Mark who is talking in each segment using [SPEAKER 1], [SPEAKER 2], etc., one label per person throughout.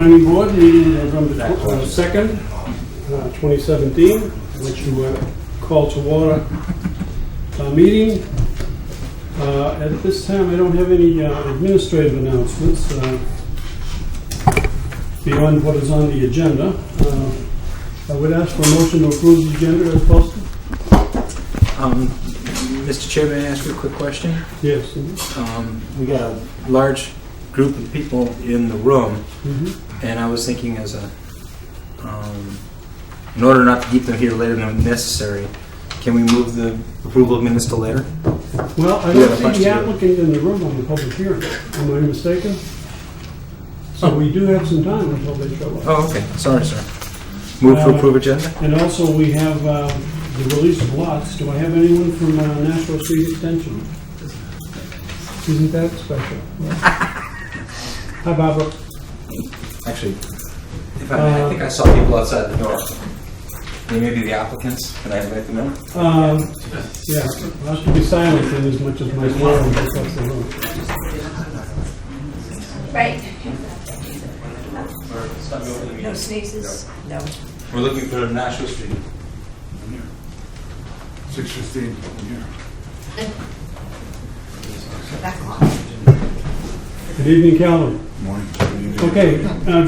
[SPEAKER 1] Planning Board meeting November 2nd, 2017, which you call to order meeting. At this time, I don't have any administrative announcements beyond what is on the agenda. I would ask for a motion to approve the agenda as posted.
[SPEAKER 2] Mr. Chair, may I ask you a quick question?
[SPEAKER 1] Yes.
[SPEAKER 2] We got a large group of people in the room,
[SPEAKER 1] Mm-hmm.
[SPEAKER 2] and I was thinking as a, in order not to keep them here later than necessary, can we move the approval of minutes to later?
[SPEAKER 1] Well, I don't see the applicant in the room on the public hearing. Am I mistaken? So we do have some time until they show up.
[SPEAKER 2] Oh, okay. Sorry, sir. Move to approve agenda?
[SPEAKER 1] And also we have the release of lots. Do I have anyone from Nashville Street Extension? Isn't that special? Hi, Barbara.
[SPEAKER 2] Actually, if I think I saw people outside the door. They may be the applicants. Can I invite them in?
[SPEAKER 1] Yeah, I'll have to be silent in as much as my phone across the room.
[SPEAKER 3] Right. No sneezes? No.
[SPEAKER 2] We're looking for Nashville Street.
[SPEAKER 4] 6:15 here.
[SPEAKER 3] Back on.
[SPEAKER 1] Good evening, Calvin.
[SPEAKER 4] Morning.
[SPEAKER 1] Okay,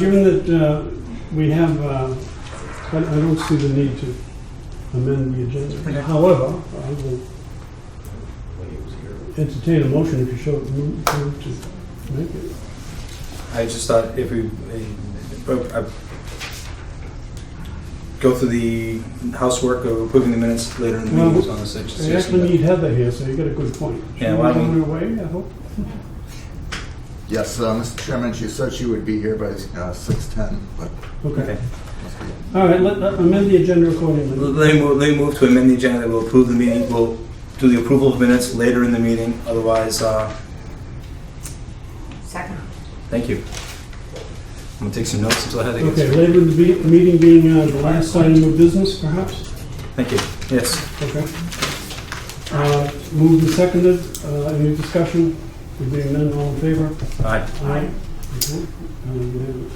[SPEAKER 1] given that we have, I don't see the need to amend the agenda. However, I will entertain a motion if you show it move to make it.
[SPEAKER 2] I just thought if we go through the housework of approving the minutes later in the meeting on the 6th.
[SPEAKER 1] I actually need Heather here, so you got a good point.
[SPEAKER 2] Yeah, why don't we-
[SPEAKER 1] on her way, I hope?
[SPEAKER 4] Yes, Mr. Chairman, she said she would be here by 6:10, but
[SPEAKER 1] Okay. All right, let amend the agenda accordingly.
[SPEAKER 2] Let me move to amend the agenda that will approve the meeting. We'll do the approval of minutes later in the meeting. Otherwise,
[SPEAKER 3] Second.
[SPEAKER 2] thank you. I'm gonna take some notes until Heather gets
[SPEAKER 1] Okay,
[SPEAKER 2] here.
[SPEAKER 1] later in the meeting being the last item of business, perhaps?
[SPEAKER 2] Thank you. Yes.
[SPEAKER 1] Okay. Moved and seconded. Any discussion? There being none, all in favor?
[SPEAKER 2] Aye.
[SPEAKER 1] Aye. Okay. Unanimous.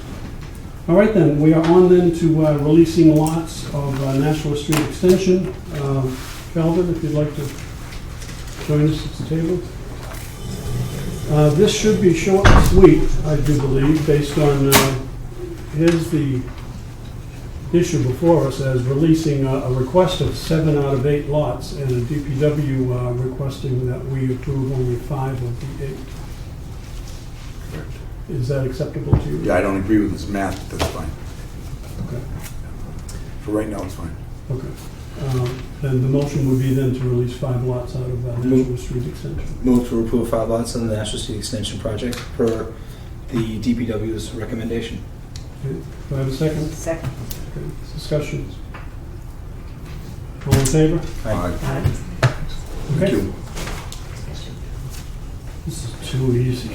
[SPEAKER 1] All right then, we are on then to releasing lots of Nashville Street Extension. Calvin, if you'd like to join us at the table. This should be short and sweet, I do believe, based on, here's the issue before us as releasing a request of 7 out of 8 lots and a DPW requesting that we approve only 5 of the 8. Is that acceptable to you?
[SPEAKER 4] yeah, I don't agree with this math, but that's fine.
[SPEAKER 1] Okay.
[SPEAKER 4] For right now, it's fine.
[SPEAKER 1] Okay. Then the motion would be then to release 5 lots out of Nashville Street Extension.
[SPEAKER 2] Move to approve 5 lots on the Nashville Street Extension project per the DPW's recommendation.
[SPEAKER 1] Okay. Do I have a second?
[SPEAKER 3] Second.
[SPEAKER 1] Okay. Discussions? All in favor?
[SPEAKER 4] Aye. Thank
[SPEAKER 1] Okay.
[SPEAKER 4] you.
[SPEAKER 1] This is too easy.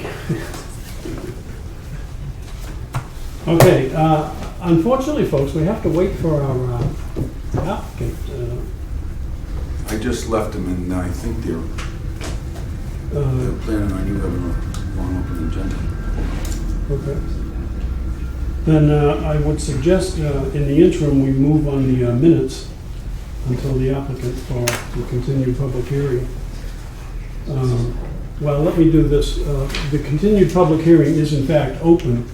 [SPEAKER 1] Okay, unfortunately, folks, we have to wait for our applicant.
[SPEAKER 4] I just left them, and I think they're planning on you having a long open agenda.
[SPEAKER 1] Okay. Then I would suggest in the interim, we move on the minutes until the applicant for the continued public hearing. Well, let me do this. The continued public hearing is in fact open.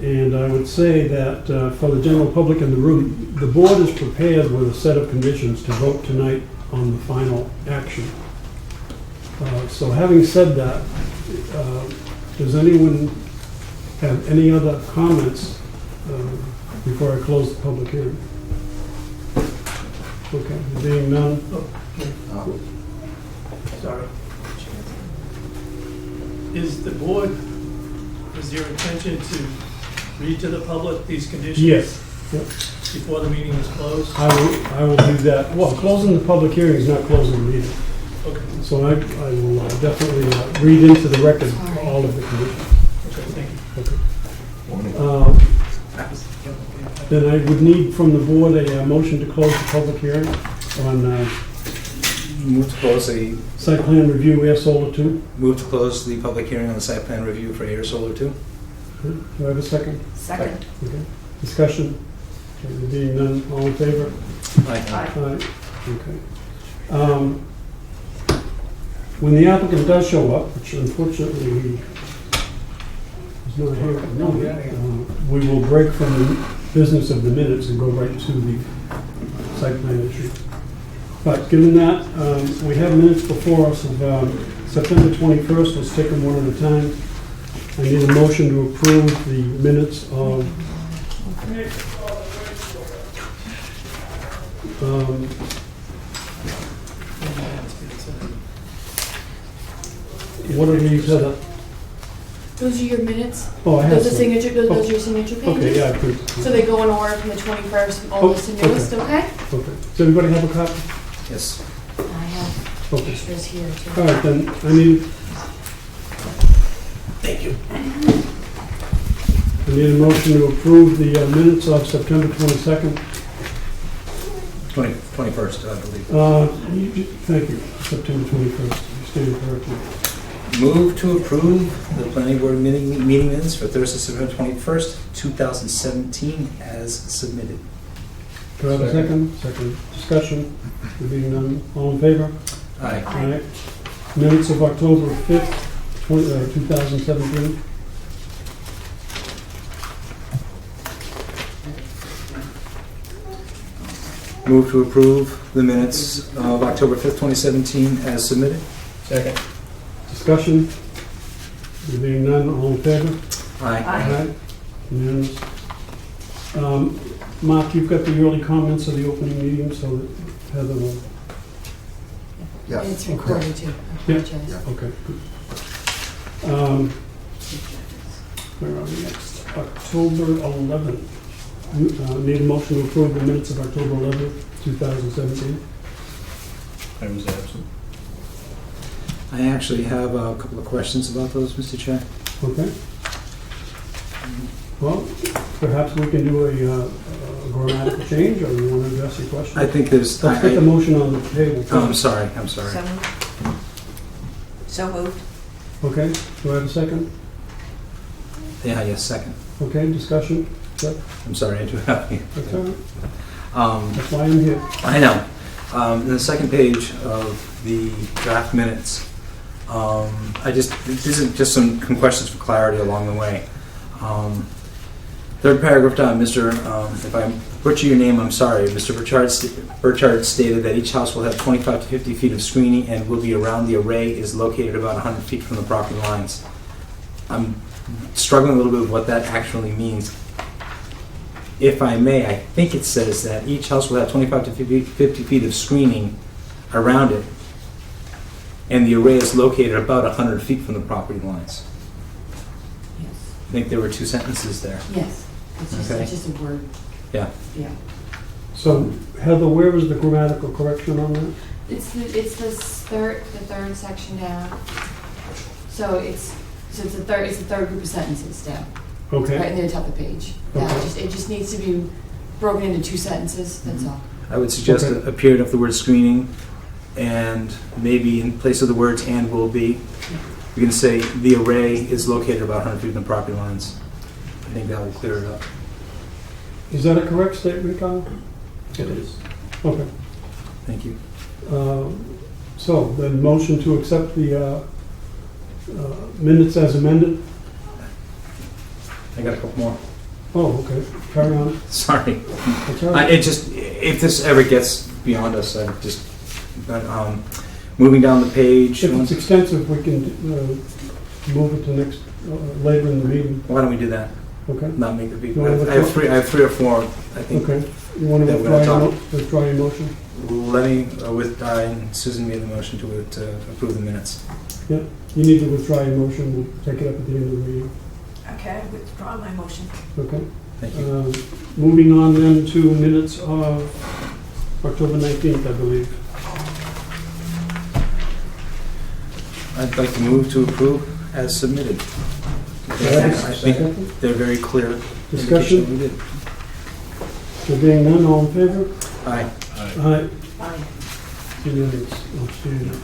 [SPEAKER 1] And I would say that for the general public in the room, the board is prepared with a set of conditions to vote tonight on the final action. So having said that, does anyone have any other comments before I close the public hearing? Okay, being none.
[SPEAKER 5] Sorry. Is the board, is your intention to read to the public these conditions?
[SPEAKER 1] Yes. Yep.
[SPEAKER 5] Before the meeting is closed?
[SPEAKER 1] I will do that. Well, closing the public hearing is not closing the meeting.
[SPEAKER 5] Okay,
[SPEAKER 1] So I will definitely read into the record all of the conditions.
[SPEAKER 5] okay, thank you.
[SPEAKER 1] Okay. Then I would need from the board a motion to close the public hearing on
[SPEAKER 2] Move to close the,
[SPEAKER 1] Site plan review, Air Solar 2.
[SPEAKER 2] move to close the public hearing on the site plan review for Ayer Solar 2.
[SPEAKER 1] Do I have a second?
[SPEAKER 3] Second.
[SPEAKER 1] Okay. Discussion? Okay, there being none, all in favor?
[SPEAKER 2] Aye.
[SPEAKER 1] Aye. Okay. When the applicant does show up, which unfortunately he is not here at the moment, we will break from the business of the minutes and go right to the site plan issue. But given that, we have minutes before us of September 21st. Let's take them one at a time. I need a motion to approve the minutes of what are these?
[SPEAKER 6] Those are your minutes?
[SPEAKER 1] Oh, I have
[SPEAKER 6] Those are
[SPEAKER 1] some.
[SPEAKER 6] signature, those are your signature pages?
[SPEAKER 1] Okay, yeah, I could.
[SPEAKER 6] So they go in order from the 21st, oldest to
[SPEAKER 1] okay.
[SPEAKER 6] newest, okay?
[SPEAKER 1] Okay. Does everybody have a copy?
[SPEAKER 2] Yes.
[SPEAKER 6] I have
[SPEAKER 1] Okay.
[SPEAKER 6] extras here
[SPEAKER 1] All
[SPEAKER 6] too.
[SPEAKER 1] right, then, I need,
[SPEAKER 2] Thank you.
[SPEAKER 1] I need a motion to approve the minutes of September 22nd.
[SPEAKER 2] 21st, I believe.
[SPEAKER 1] Thank you, September 21st, you stated correctly.
[SPEAKER 2] Move to approve the planning board meeting minutes for Thursday, September 21st, 2017, as submitted.
[SPEAKER 1] Do I have a second? Second. Discussion? There being none, all in favor?
[SPEAKER 2] Aye.
[SPEAKER 1] All right. Minutes of October 5th, 2017.
[SPEAKER 2] Move to approve the minutes of October 5th, 2017, as submitted.
[SPEAKER 5] Second.
[SPEAKER 1] Discussion? There being none, all in favor?
[SPEAKER 2] Aye.
[SPEAKER 1] Aye. Unanimous. Mark, you've got the early comments of the opening meeting, so that Heather will,
[SPEAKER 4] Yes.
[SPEAKER 6] And it's recorded too, I
[SPEAKER 1] Yeah.
[SPEAKER 6] apologize.
[SPEAKER 4] Yeah.
[SPEAKER 1] okay, good. Where are we next? October 11th. Need a motion to approve the minutes of October 11th, 2017.
[SPEAKER 5] I was absent.
[SPEAKER 2] I actually have a couple of questions about those, Mr. Chair.
[SPEAKER 1] Okay. Well, perhaps we can do a grammatical change, or you want to address your question?
[SPEAKER 2] I think there's,
[SPEAKER 1] Let's get the motion on the table.
[SPEAKER 2] oh, I'm sorry.
[SPEAKER 3] So moved. So moved.
[SPEAKER 1] Okay, do I have a second?
[SPEAKER 2] Yeah, yes, second.
[SPEAKER 1] Okay, discussion? Yep,
[SPEAKER 2] I'm sorry to interrupt you.
[SPEAKER 1] that's all right.
[SPEAKER 2] Um,
[SPEAKER 1] That's why I'm here.
[SPEAKER 2] I know. The second page of the draft minutes, these are just some questions for clarity along the way. Third paragraph down, Mr., if I butcher your name, I'm sorry, Mr. Burchard stated that each house will have 25 to 50 feet of screening and will be around the array is located about 100 feet from the property lines. I'm struggling a little bit with what that actually means. If I may, I think it says that each house will have 25 to 50 feet of screening around it, and the array is located about 100 feet from the property lines.
[SPEAKER 6] Yes,
[SPEAKER 2] I think there were two sentences there.
[SPEAKER 6] yes,
[SPEAKER 2] Okay.
[SPEAKER 6] it's just a word,
[SPEAKER 2] Yeah.
[SPEAKER 6] yeah.
[SPEAKER 1] So Heather, where is the grammatical correction on that?
[SPEAKER 6] It's the third section down. So it's the third group of sentences down, right
[SPEAKER 1] Okay,
[SPEAKER 6] near the top of the page. Yeah,
[SPEAKER 1] Okay.
[SPEAKER 6] it just needs to be broken into two sentences, that's all.
[SPEAKER 2] I would suggest
[SPEAKER 1] Okay.
[SPEAKER 2] a period of the word screening, and maybe in place of the words "and will be," you can say the array is located about 100 feet from the property lines. I think that will clear it up.
[SPEAKER 1] is that a correct statement, Kyle?
[SPEAKER 2] It is.
[SPEAKER 1] Okay.
[SPEAKER 2] Thank you.
[SPEAKER 1] So, then motion to accept the minutes as amended?
[SPEAKER 2] I got a couple more.
[SPEAKER 1] Oh, okay, carry on.
[SPEAKER 2] Sorry.
[SPEAKER 1] That's all right.
[SPEAKER 2] It just, if this ever gets beyond us, I just, moving down the page.
[SPEAKER 1] If it's extensive, we can move it to next, later in the meeting,
[SPEAKER 2] Why don't we do that?
[SPEAKER 1] okay?
[SPEAKER 2] Not make the big.
[SPEAKER 1] You wanna
[SPEAKER 2] I have three or four. I think.
[SPEAKER 1] Okay, you want to
[SPEAKER 2] That we're gonna
[SPEAKER 1] withdraw your motion?
[SPEAKER 2] Let me and Susan made the motion to approve the minutes.
[SPEAKER 1] You need to withdraw your motion, we'll take it up at the end of the meeting,
[SPEAKER 3] Okay, I withdraw my motion.
[SPEAKER 1] okay?
[SPEAKER 2] Thank you.
[SPEAKER 1] Moving on then to minutes of October 19th, I believe.
[SPEAKER 2] I'd like to move to approve as submitted. I think they're very clear.
[SPEAKER 1] Discussion?
[SPEAKER 2] indication we did.
[SPEAKER 1] There being none, all in favor?
[SPEAKER 2] Aye.
[SPEAKER 1] Aye.
[SPEAKER 3] Fine.
[SPEAKER 1] Unanimous. Outstanding.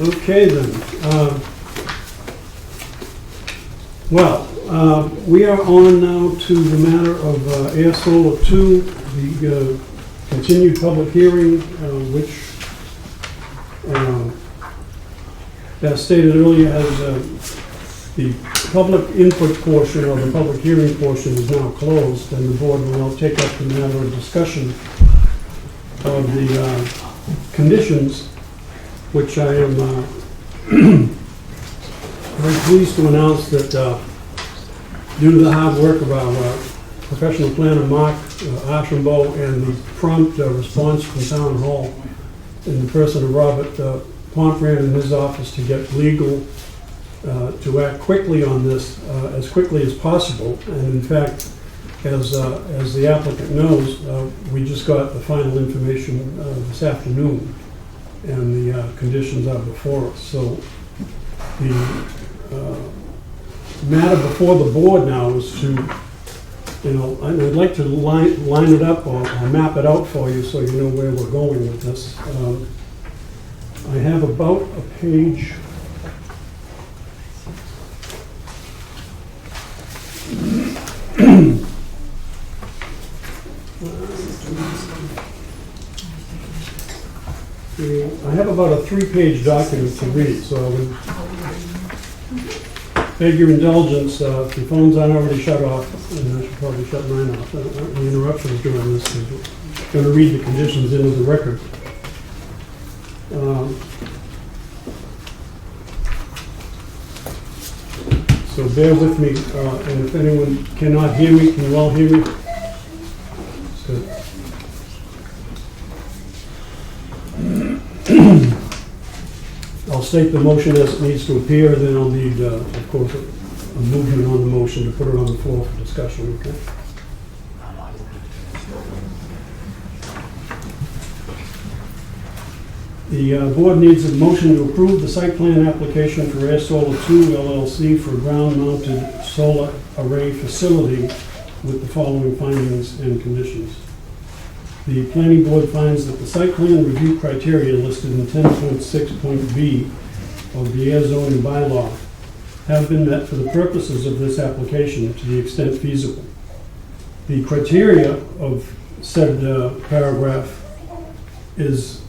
[SPEAKER 1] Okay then. We are on now to the matter of Air Solar 2, the continued public hearing, which, as stated earlier, has the public input portion or the public hearing portion is now closed, and the board will now take up the matter of discussion of the conditions, which I am very pleased to announce that due to the hard work of our professional planner, Mark Archambault, and the prompt response from Town Hall in the person of Robert Pomfran in his office to get legal to act quickly on this, as quickly as possible. And in fact, as the applicant knows, we just got the final information this afternoon, and the conditions are before us. So the matter before the board now is to, I'd like to line it up or map it out for you so you know where we're going with this. I have about a page. I have about a 3-page document to read, so I would beg your indulgence if your phones aren't already shut off, and I should probably shut mine off. The interruptions during this, because we're going to read the conditions into the record. So bear with me, and if anyone cannot hear me, can you all hear me? Good. I'll state the motion as it needs to appear, then I'll need, of course, a movement on the motion to put it on the floor for discussion, okay? The board needs a motion to approve the site plan application for Air Solar 2 LLC for a ground-mounted solar array facility with the following findings and conditions. The planning board finds that the site plan review criteria listed in 10.6.b of the air zoning bylaw have been met for the purposes of this application to the extent feasible. The criteria of said paragraph is: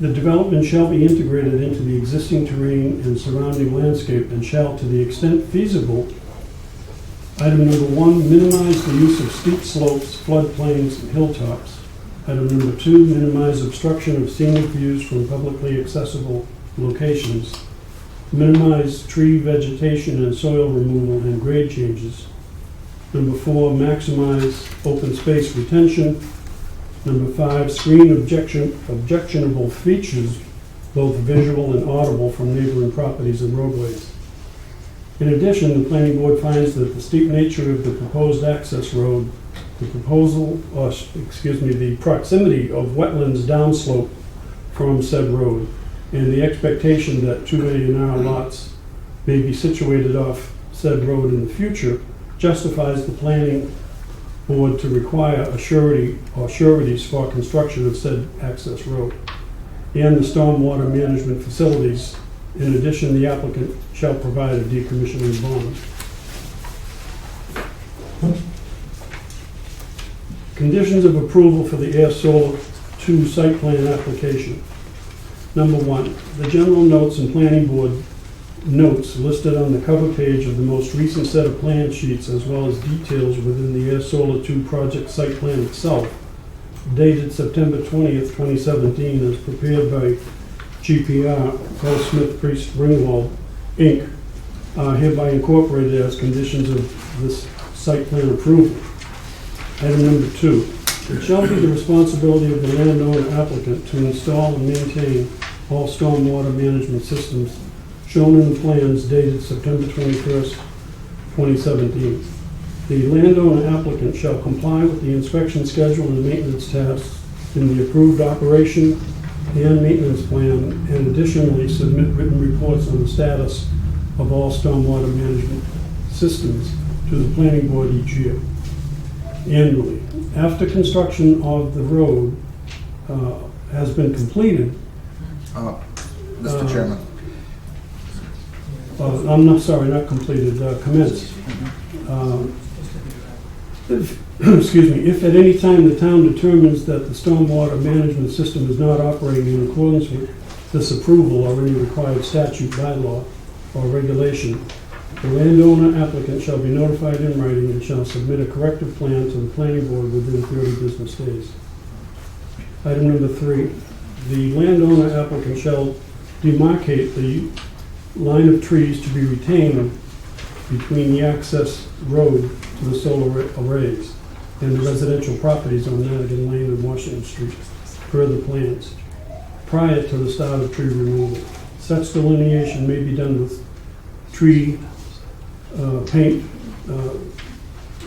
[SPEAKER 1] the development shall be integrated into the existing terrain and surrounding landscape and shall, to the extent feasible, item number 1, minimize the use of steep slopes, floodplains, and hilltops. Item number 2, minimize obstruction of scenic views from publicly accessible locations. Minimize tree vegetation and soil removal and grade changes. Number 4, maximize open space retention. Number 5, screen objectionable features, both visual and audible, from neighboring properties and roadways. In addition, the planning board finds that the steep nature of the proposed access road, the proximity of wetlands downslope from said road, and the expectation that 2A&R lots may be situated off said road in the future justifies the planning board to require a surety or sureties for construction of said access road and the stormwater management facilities. In addition, the applicant shall provide a decommissioning bond. Conditions of approval for the Air Solar 2 site plan application. Number 1, the general notes and planning board notes listed on the cover page of the most recent set of plan sheets, as well as details within the Air Solar 2 project site plan itself, dated September 20th, 2017, as prepared by GPR, Goldsmith Priest Ringwald, Inc., are hereby incorporated as conditions of this site plan approval. Item number 2, it shall be the responsibility of the landowner applicant to install and maintain all stormwater management systems shown in the plans dated September 21st, 2017. The landowner applicant shall comply with the inspection schedule and maintenance tasks in the approved operation and maintenance plan, and additionally submit written reports on the status of all stormwater management systems to the planning board each year, annually. After construction of the road, has been completed,
[SPEAKER 4] Mr. Chairman.
[SPEAKER 1] I'm not, sorry, not completed, commenced. Excuse me, if at any time the town determines that the stormwater management system is not operating in accordance with this approval or any required statute, bylaw, or regulation, the landowner applicant shall be notified in writing and shall submit a corrective plan to the planning board within 30 business days. Item number 3, the landowner applicant shall demarcate the line of trees to be retained between the access road to the solar arrays and the residential properties on Madigan Lane and Washington Street, per the plans, prior to the start of tree removal. Such delineation may be done with tree paint,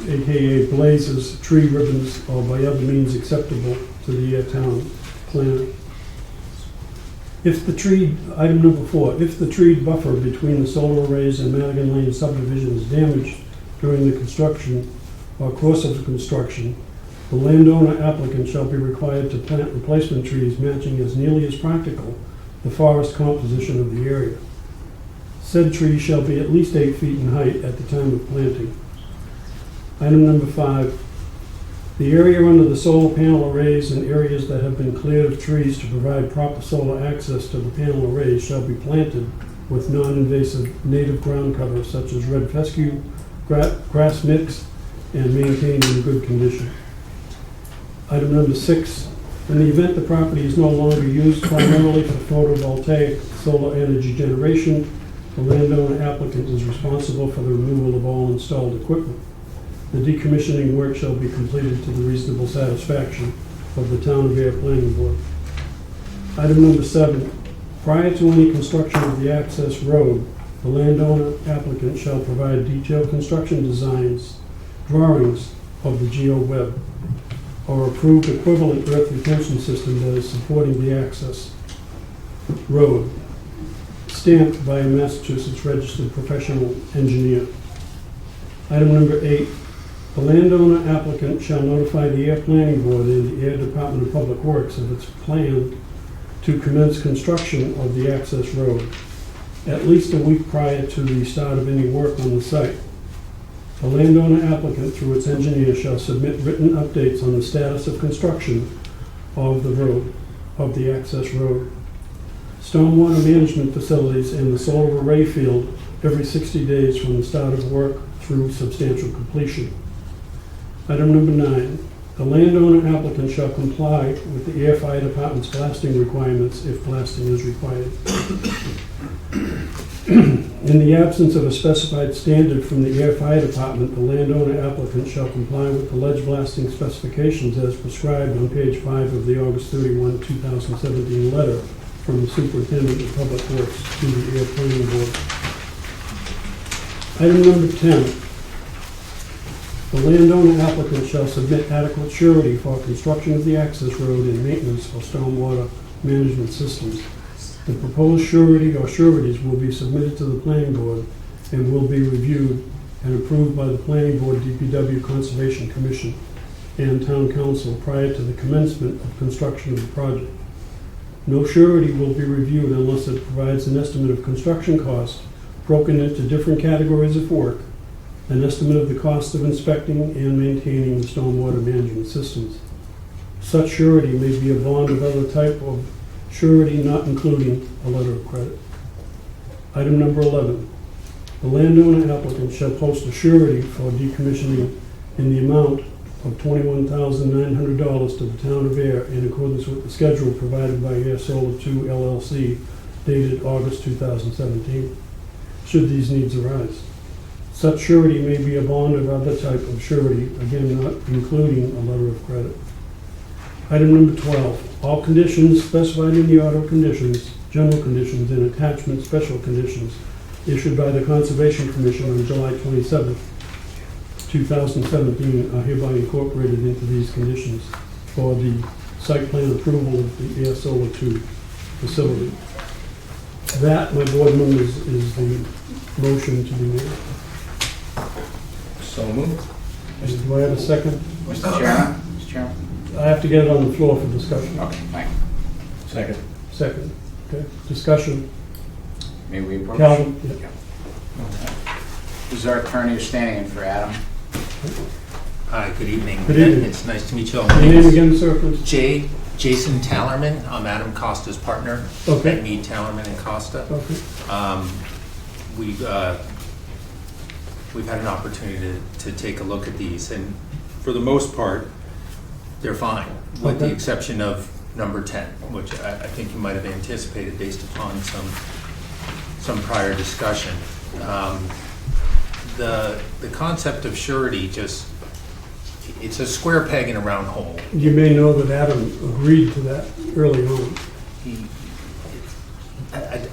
[SPEAKER 1] AKA blazes, tree ribbons, or by other means acceptable to the town planner. If the tree, item number 4, if the tree buffer between the solar arrays and Madigan Lane subdivision is damaged during the construction or course of the construction, the landowner applicant shall be required to plant replacement trees matching as nearly as practical the forest composition of the area. Said trees shall be at least 8 feet in height at the time of planting. Item number 5, the area under the solar panel arrays and areas that have been cleared of trees to provide proper solar access to the panel arrays shall be planted with non-invasive native ground cover such as red fescue, grass mix, and maintained in good condition. Item number 6, in the event the property is no longer used primarily for photovoltaic solar energy generation, the landowner applicant is responsible for the removal of all installed equipment. The decommissioning work shall be completed to the reasonable satisfaction of the Town of Ayer Planning Board. Item number 7, prior to any construction of the access road, the landowner applicant shall provide detailed construction designs, drawings of the GeoWeb, or approved equivalent earth retention system that is supporting the access road, stamped by a Massachusetts registered professional engineer. Item number 8, the landowner applicant shall notify the Ayer Planning Board and the Ayer Department of Public Works of its plan to commence construction of the access road at least a week prior to the start of any work on the site. The landowner applicant, through its engineer, shall submit written updates on the status of construction of the road, of the access road, stormwater management facilities, and the solar array field every 60 days from the start of work through substantial completion. Item number 9, the landowner applicant shall comply with the Ayer Fire Department's blasting requirements if blasting is required. In the absence of a specified standard from the Ayer Fire Department, the landowner applicant shall comply with the ledge blasting specifications as prescribed on page 5 of the August 31, 2017 letter from the Superintendent of Public Works to the Ayer Planning Board. Item number 10, the landowner applicant shall submit adequate surety for construction of the access road and maintenance for stormwater management systems. The proposed surety or sureties will be submitted to the planning board and will be reviewed and approved by the planning board, DPW Conservation Commission, and town council prior to the commencement of construction of the project. No surety will be reviewed unless it provides an estimate of construction cost broken into different categories of work, an estimate of the cost of inspecting and maintaining the stormwater management systems. Such surety may be a bond of other type of surety, not including a letter of credit. Item number 11, the landowner applicant shall post a surety for decommissioning in the amount of $21,900 to the town of Ayer in accordance with the schedule provided by Ayer Solar 2 LLC dated August 2017, should these needs arise. Such surety may be a bond or other type of surety, again not including a letter of credit. Item number 12, all conditions specified in the order of conditions, general conditions, and attachment special conditions issued by the Conservation Commission on July 27, 2017 are hereby incorporated into these conditions for the site plan approval of the Ayer Solar 2 facility. That, my board members, is the motion to be made.
[SPEAKER 2] So moved.
[SPEAKER 1] Do I have a second?
[SPEAKER 2] Mr. Chairman? Mr. Chairman?
[SPEAKER 1] I have to get it on the floor for discussion.
[SPEAKER 7] Okay, fine. Second.
[SPEAKER 1] Second, okay, discussion.
[SPEAKER 7] May we approach?
[SPEAKER 1] Calvin? Yeah.
[SPEAKER 7] This is our attorney who's standing in for Adam.
[SPEAKER 8] Hi, good evening.
[SPEAKER 1] Good evening.
[SPEAKER 8] It's nice to meet you all.
[SPEAKER 1] Your
[SPEAKER 8] My
[SPEAKER 1] name
[SPEAKER 8] name is
[SPEAKER 1] again, sir, please?
[SPEAKER 8] Jason Tallerman. I'm Adam Costa's partner
[SPEAKER 1] Okay.
[SPEAKER 8] at Mead, Tallerman and Costa.
[SPEAKER 1] Okay,
[SPEAKER 8] We've had an opportunity to take a look at these, and for the most part, they're fine, with the
[SPEAKER 1] Okay.
[SPEAKER 8] exception of number 10, which I think you might have anticipated based upon some prior discussion. The concept of surety it's a square peg in a round hole.
[SPEAKER 1] you may know that Adam agreed to that early on.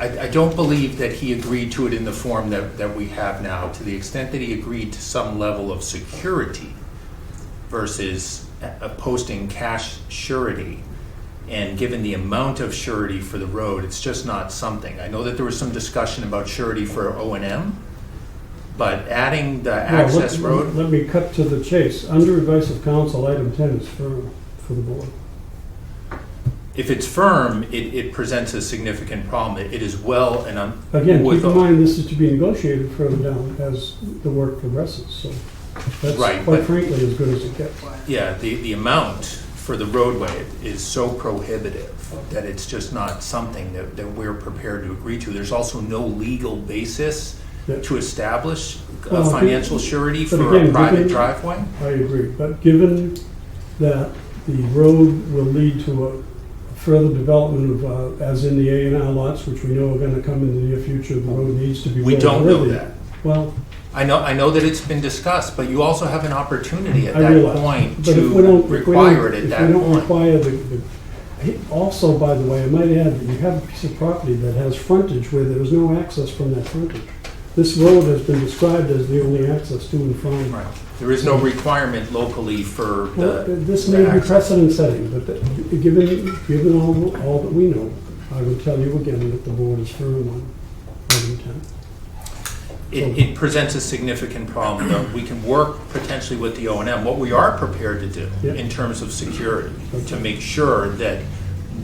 [SPEAKER 8] I don't believe that he agreed to it in the form that we have now. To the extent that he agreed to some level of security versus posting cash surety, and given the amount of surety for the road, it's just not something. I know that there was some discussion about surety for O&M, but adding the access road,
[SPEAKER 1] Let me cut to the chase. Under advice of counsel, item 10 is firm for the board.
[SPEAKER 8] if it's firm, it presents a significant problem. It is well and
[SPEAKER 1] Again,
[SPEAKER 8] with
[SPEAKER 1] keep in
[SPEAKER 8] a-
[SPEAKER 1] mind, this is to be negotiated further down as the work progresses, so that's
[SPEAKER 8] Right,
[SPEAKER 1] quite
[SPEAKER 8] but-
[SPEAKER 1] frankly as good as it gets.
[SPEAKER 8] Yeah, the amount for the roadway is so prohibitive that it's just not something that we're prepared to agree to. There's also no legal basis
[SPEAKER 1] Yeah.
[SPEAKER 8] to establish a
[SPEAKER 1] Well,
[SPEAKER 8] financial surety
[SPEAKER 1] but
[SPEAKER 8] for a
[SPEAKER 1] again,
[SPEAKER 8] private
[SPEAKER 1] given-
[SPEAKER 8] driveway.
[SPEAKER 1] I agree, but given that the road will lead to a further development of, as in the A&R lots, which we know are gonna come in the near future, the road needs to be
[SPEAKER 8] We don't know
[SPEAKER 1] roadworthy.
[SPEAKER 8] that.
[SPEAKER 1] Well,
[SPEAKER 8] I know that it's been discussed, but you also have an opportunity at
[SPEAKER 1] I
[SPEAKER 8] that
[SPEAKER 1] realize.
[SPEAKER 8] point
[SPEAKER 1] But
[SPEAKER 8] to
[SPEAKER 1] if we don't-
[SPEAKER 8] require it at
[SPEAKER 1] If
[SPEAKER 8] that
[SPEAKER 1] we don't
[SPEAKER 8] point.
[SPEAKER 1] require also, by the way, I might add that you have a piece of property that has frontage where there is no access from that frontage. This road has been described as the only access to and from.
[SPEAKER 8] Right. There is no requirement locally for
[SPEAKER 1] Well,
[SPEAKER 8] the.
[SPEAKER 1] this
[SPEAKER 8] the
[SPEAKER 1] may be
[SPEAKER 8] access.
[SPEAKER 1] precedent setting, but given all that we know, I would tell you again that the board is firm on item 10.
[SPEAKER 8] It presents a significant problem, though. We can work potentially with the O&M. What we are prepared to do
[SPEAKER 1] Yeah.
[SPEAKER 8] in terms of security,
[SPEAKER 1] Okay.
[SPEAKER 8] to make sure that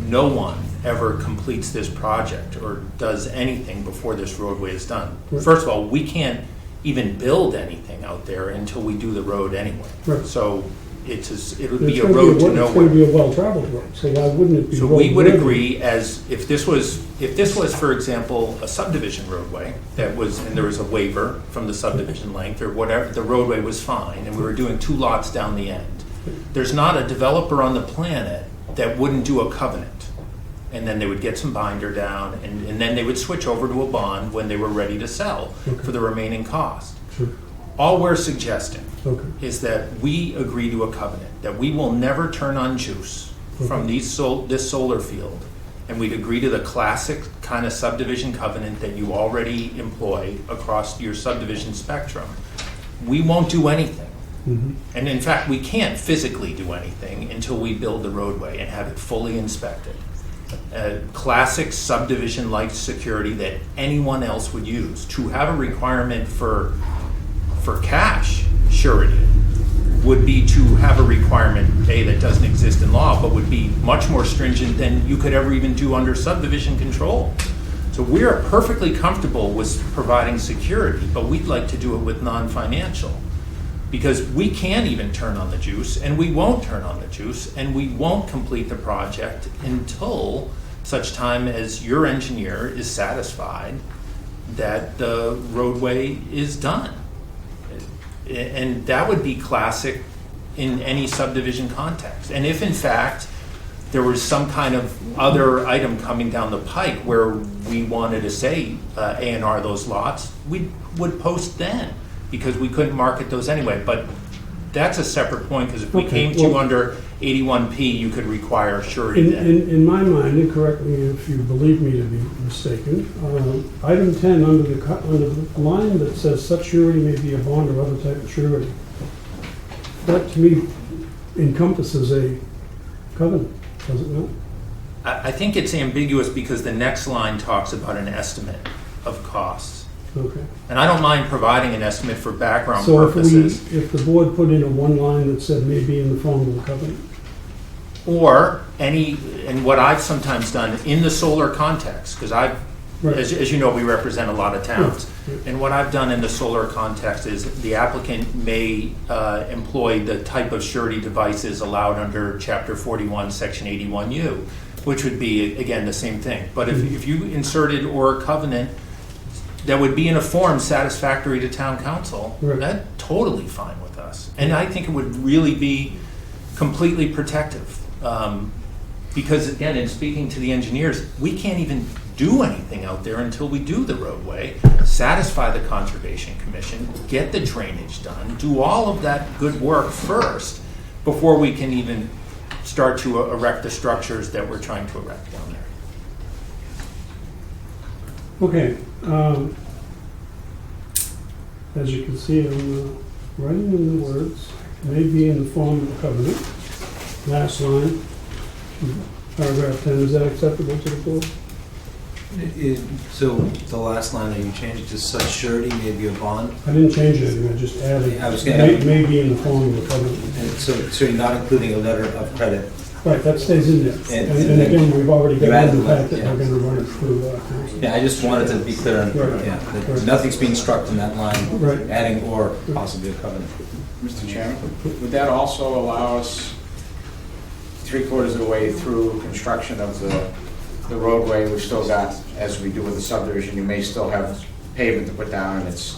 [SPEAKER 8] no one ever completes this project or does anything before this roadway is done.
[SPEAKER 1] Right.
[SPEAKER 8] First of all, we can't even build anything out there until we do the road anyway.
[SPEAKER 1] Right.
[SPEAKER 8] So it would
[SPEAKER 1] It's
[SPEAKER 8] be a
[SPEAKER 1] gonna
[SPEAKER 8] road to
[SPEAKER 1] It's
[SPEAKER 8] nowhere.
[SPEAKER 1] going to be a well-traveled road, so why wouldn't it be?
[SPEAKER 8] So we would
[SPEAKER 1] roadworthy?
[SPEAKER 8] agree, as if this was, for example, a subdivision roadway that was, and there was a waiver from the subdivision length or whatever, the roadway was fine, and we were doing 2 lots down the end. There's not a developer on the planet that wouldn't do a covenant. And then they would get some binder down, and then they would switch over to a bond when they were ready to sell for the remaining cost.
[SPEAKER 1] Sure.
[SPEAKER 8] All we're suggesting
[SPEAKER 1] Okay.
[SPEAKER 8] is that we agree to a covenant, that we will never turn on juice from this solar field, and we'd agree to the classic kind of subdivision covenant that you already employ across your subdivision spectrum. We won't do anything.
[SPEAKER 1] Mhm.
[SPEAKER 8] And in fact, we can't physically do anything until we build the roadway and have it fully inspected. Classic subdivision-like security that anyone else would use. To have a requirement for cash surety would be to have a requirement, that doesn't exist in law, but would be much more stringent than you could ever even do under subdivision control. So we are perfectly comfortable with providing security, but we'd like to do it with non-financial. Because we can't even turn on the juice, and we won't turn on the juice, and we won't complete the project until such time as your engineer is satisfied that the roadway is done. And that would be classic in any subdivision context. And if in fact there was some kind of other item coming down the pike where we wanted to say A&R those lots, we would post then, because we couldn't market those anyway. But that's a separate point, because if we
[SPEAKER 1] Okay,
[SPEAKER 8] came to you
[SPEAKER 1] well-
[SPEAKER 8] under 81P, you could require surety then.
[SPEAKER 1] In my mind, and correct me if you believe me to be mistaken, item 10 under the line that says such surety may be a bond or other type of surety, that to me encompasses a covenant, does it not?
[SPEAKER 8] I think it's ambiguous because the next line talks about an estimate of costs.
[SPEAKER 1] Okay.
[SPEAKER 8] And I don't mind providing an estimate for background
[SPEAKER 1] So
[SPEAKER 8] purposes.
[SPEAKER 1] if the board put in a one line that said maybe in the form of a covenant,
[SPEAKER 8] Or and what I've sometimes done in the solar context, because
[SPEAKER 1] Right.
[SPEAKER 8] as you know, we represent a lot of towns.
[SPEAKER 1] Yeah.
[SPEAKER 8] And what I've done in the solar context is the applicant may employ the type of surety devices allowed under Chapter 41, Section 81U, which would be, again, the same thing. But if you inserted or a covenant that would be in a form satisfactory to town council,
[SPEAKER 1] Right.
[SPEAKER 8] that's totally fine with us. And I think it would really be completely protective. Because again, in speaking to the engineers, we can't even do anything out there until we do the roadway, satisfy the Conservation Commission, get the drainage done, do all of that good work first before we can even start to erect the structures that we're trying to erect down there.
[SPEAKER 1] Okay. As you can see, I'm writing in the words, may be in the form of a covenant. Last line, paragraph 10, is that acceptable to the board?
[SPEAKER 2] So the last line, are you changing to such surety, maybe a bond?
[SPEAKER 1] I didn't change anything, I just added,
[SPEAKER 2] I was gonna-
[SPEAKER 1] may be in the form of a covenant.
[SPEAKER 2] And so you're not including a letter of credit?
[SPEAKER 1] Right, that stays in there.
[SPEAKER 2] And-
[SPEAKER 1] And again, we've already
[SPEAKER 2] You
[SPEAKER 1] got
[SPEAKER 2] added
[SPEAKER 1] the
[SPEAKER 2] the
[SPEAKER 1] fact that
[SPEAKER 2] letter,
[SPEAKER 1] we're
[SPEAKER 2] yeah.
[SPEAKER 1] gonna run it through council.
[SPEAKER 2] Yeah, I just wanted to be clear on,
[SPEAKER 1] Right.
[SPEAKER 2] yeah, that
[SPEAKER 1] Right.
[SPEAKER 2] nothing's being struck in that line,
[SPEAKER 1] Right.
[SPEAKER 2] adding or possibly a covenant.
[SPEAKER 7] Mr. Chairman, would that also allow us 3/4 of the way through construction of the roadway? We've still got, as we do with the subdivision, you may still have pavement to put down, and it's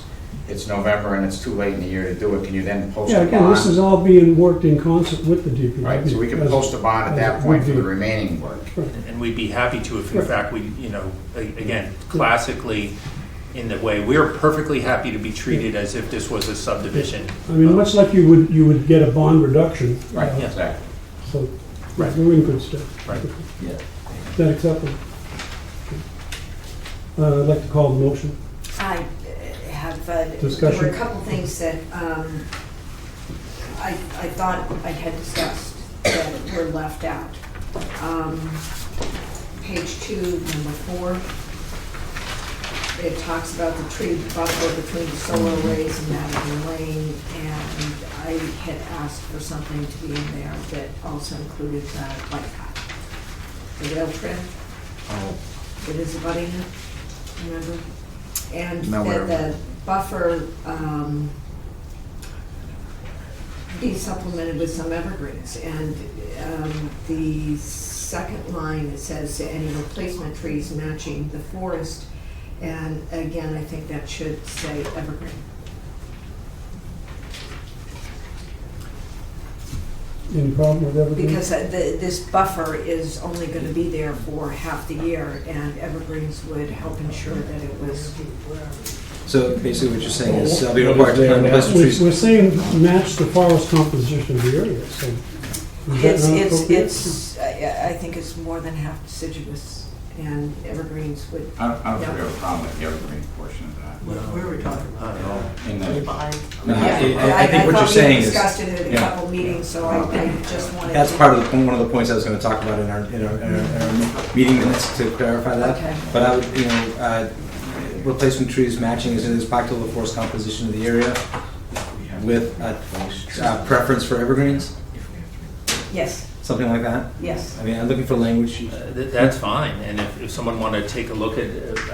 [SPEAKER 7] November and it's too late in the year to do it. Can you then post
[SPEAKER 1] Yeah,
[SPEAKER 7] a
[SPEAKER 1] again, this is
[SPEAKER 7] bond?
[SPEAKER 1] all being worked in concert with the DPW.
[SPEAKER 7] Right, so we can
[SPEAKER 1] as-
[SPEAKER 7] post a bond at
[SPEAKER 1] as
[SPEAKER 7] that
[SPEAKER 1] it
[SPEAKER 7] point
[SPEAKER 1] would
[SPEAKER 7] for the
[SPEAKER 1] be.
[SPEAKER 7] remaining work.
[SPEAKER 8] And we'd be happy to if in
[SPEAKER 1] Right.
[SPEAKER 8] fact we, again, classically, in the way, we're perfectly happy to be treated as if this was a subdivision.
[SPEAKER 1] I mean, much like you would get a bond reduction.
[SPEAKER 7] Right,
[SPEAKER 8] Yeah.
[SPEAKER 7] exactly.
[SPEAKER 1] So,
[SPEAKER 8] Right.
[SPEAKER 1] we're in good stead.
[SPEAKER 8] Right.
[SPEAKER 2] Yeah.
[SPEAKER 1] Is that acceptable? I'd like to call the motion.
[SPEAKER 3] I have, there
[SPEAKER 1] Discussion.
[SPEAKER 3] were a couple things that I thought I had discussed that were left out. Page 2, number 4, it talks about the tree buffer between the solar arrays and Madigan Lane, and I had asked for something to be in there that also included the bike path, the rail trail. It is abutting it, remember? And
[SPEAKER 4] No, where-
[SPEAKER 3] that the buffer be supplemented with some evergreens. And the second line, it says any replacement trees matching the forest. And again, I think that should say evergreen.
[SPEAKER 1] Any problem with everything?
[SPEAKER 3] Because this buffer is only going to be there for half the year, and evergreens would help ensure that it was.
[SPEAKER 2] So basically what you're saying is, be required to plant replacement
[SPEAKER 1] We're
[SPEAKER 2] trees.
[SPEAKER 1] saying match the forest composition of the area, so. is that not appropriate?
[SPEAKER 3] I think it's more than half deciduous, and evergreens would.
[SPEAKER 7] I don't think we have a problem with the evergreen portion of that.
[SPEAKER 5] Where are we talking about?
[SPEAKER 7] In the,
[SPEAKER 2] No, I think what you're saying is,
[SPEAKER 3] thought we discussed it at a
[SPEAKER 2] yeah.
[SPEAKER 3] couple meetings, so I just wanted to.
[SPEAKER 2] that's part of one of the points I was going to talk about in our meeting minutes to clarify that.
[SPEAKER 3] Okay.
[SPEAKER 2] But I would, replacement trees matching is practical to the forest composition of the area with a preference for evergreens,
[SPEAKER 3] Yes,
[SPEAKER 2] something like that.
[SPEAKER 3] yes.
[SPEAKER 2] I mean, I'm looking for language.
[SPEAKER 8] That's fine, and if someone wanted to take a look at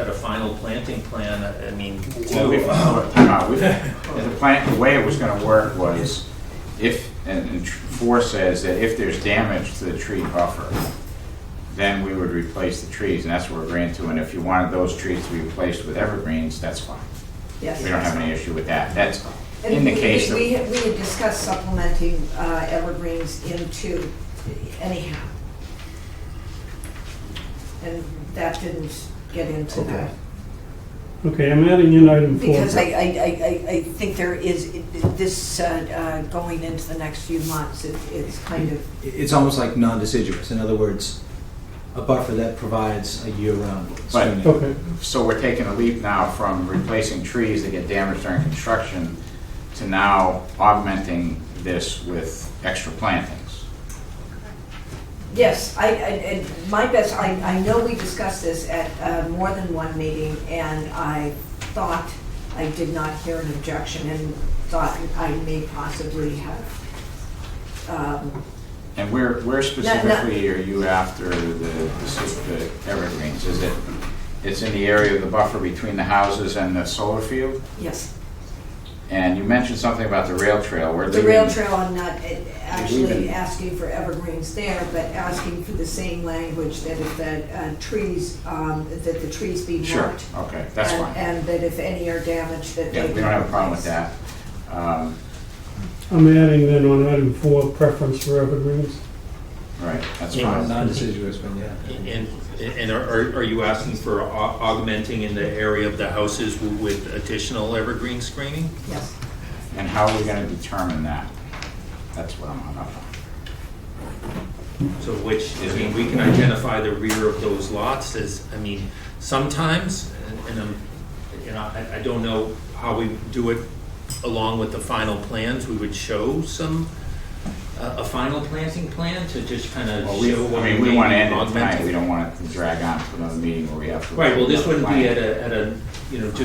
[SPEAKER 8] a final planting plan, I mean,
[SPEAKER 7] well, the way it was gonna work was if, and 4 says that if there's damage to the tree buffer, then we would replace the trees, and that's what we're agreeing to. And if you wanted those trees to be replaced with evergreens, that's fine.
[SPEAKER 3] Yes.
[SPEAKER 7] We don't have any issue with that. That's
[SPEAKER 3] And
[SPEAKER 7] in the case of.
[SPEAKER 3] we had discussed supplementing evergreens into anyhow. And that didn't get into that.
[SPEAKER 1] Okay, I'm adding in item 4.
[SPEAKER 3] Because I think there is, this going into the next few months, it's kind of,
[SPEAKER 2] It's almost like non-deciduous. In other words, a buffer that provides a year-round
[SPEAKER 7] But-
[SPEAKER 2] screening.
[SPEAKER 1] Okay,
[SPEAKER 7] So we're taking a leap now from replacing trees that get damaged during construction to now augmenting this with extra plantings.
[SPEAKER 3] yes, my best, I know we discussed this at more than one meeting, and I thought I did not hear an objection, and thought I may possibly have
[SPEAKER 7] And where specifically are you after the evergreens? Is it, it's in the area of the buffer between the houses and the solar field?
[SPEAKER 3] Yes.
[SPEAKER 7] And you mentioned something about the rail trail. We're
[SPEAKER 3] The
[SPEAKER 7] leaving-
[SPEAKER 3] rail trail, I'm not actually
[SPEAKER 7] leaving-
[SPEAKER 3] asking for evergreens there, but asking for the same language that if the trees, that the trees be
[SPEAKER 7] Sure,
[SPEAKER 3] marked.
[SPEAKER 7] okay, that's fine.
[SPEAKER 3] And that if any are damaged, that they
[SPEAKER 7] Yeah,
[SPEAKER 3] be
[SPEAKER 7] we don't have a problem with
[SPEAKER 3] replaced.
[SPEAKER 7] that.
[SPEAKER 1] I'm adding then on item 4, preference for evergreens.
[SPEAKER 7] Right, that's
[SPEAKER 8] Yeah,
[SPEAKER 7] fine.
[SPEAKER 9] Non-deciduous, but yeah.
[SPEAKER 8] And are you asking for augmenting in the area of the houses with additional evergreen screening?
[SPEAKER 3] Yes.
[SPEAKER 7] And how are we gonna determine that? That's what I'm hung up on.
[SPEAKER 8] So which, I mean, we can identify the rear of those lots as, I mean, sometimes, and I'm, you know, I don't know how we do it along with the final plans, we would show some, a final planting plan to just kind of
[SPEAKER 7] Well,
[SPEAKER 8] show what
[SPEAKER 7] I mean, we want to end it
[SPEAKER 8] augmenting.
[SPEAKER 7] tonight, we don't want it to drag on to another meeting where we have to.
[SPEAKER 8] Right, well, this wouldn't be at a, you know, to,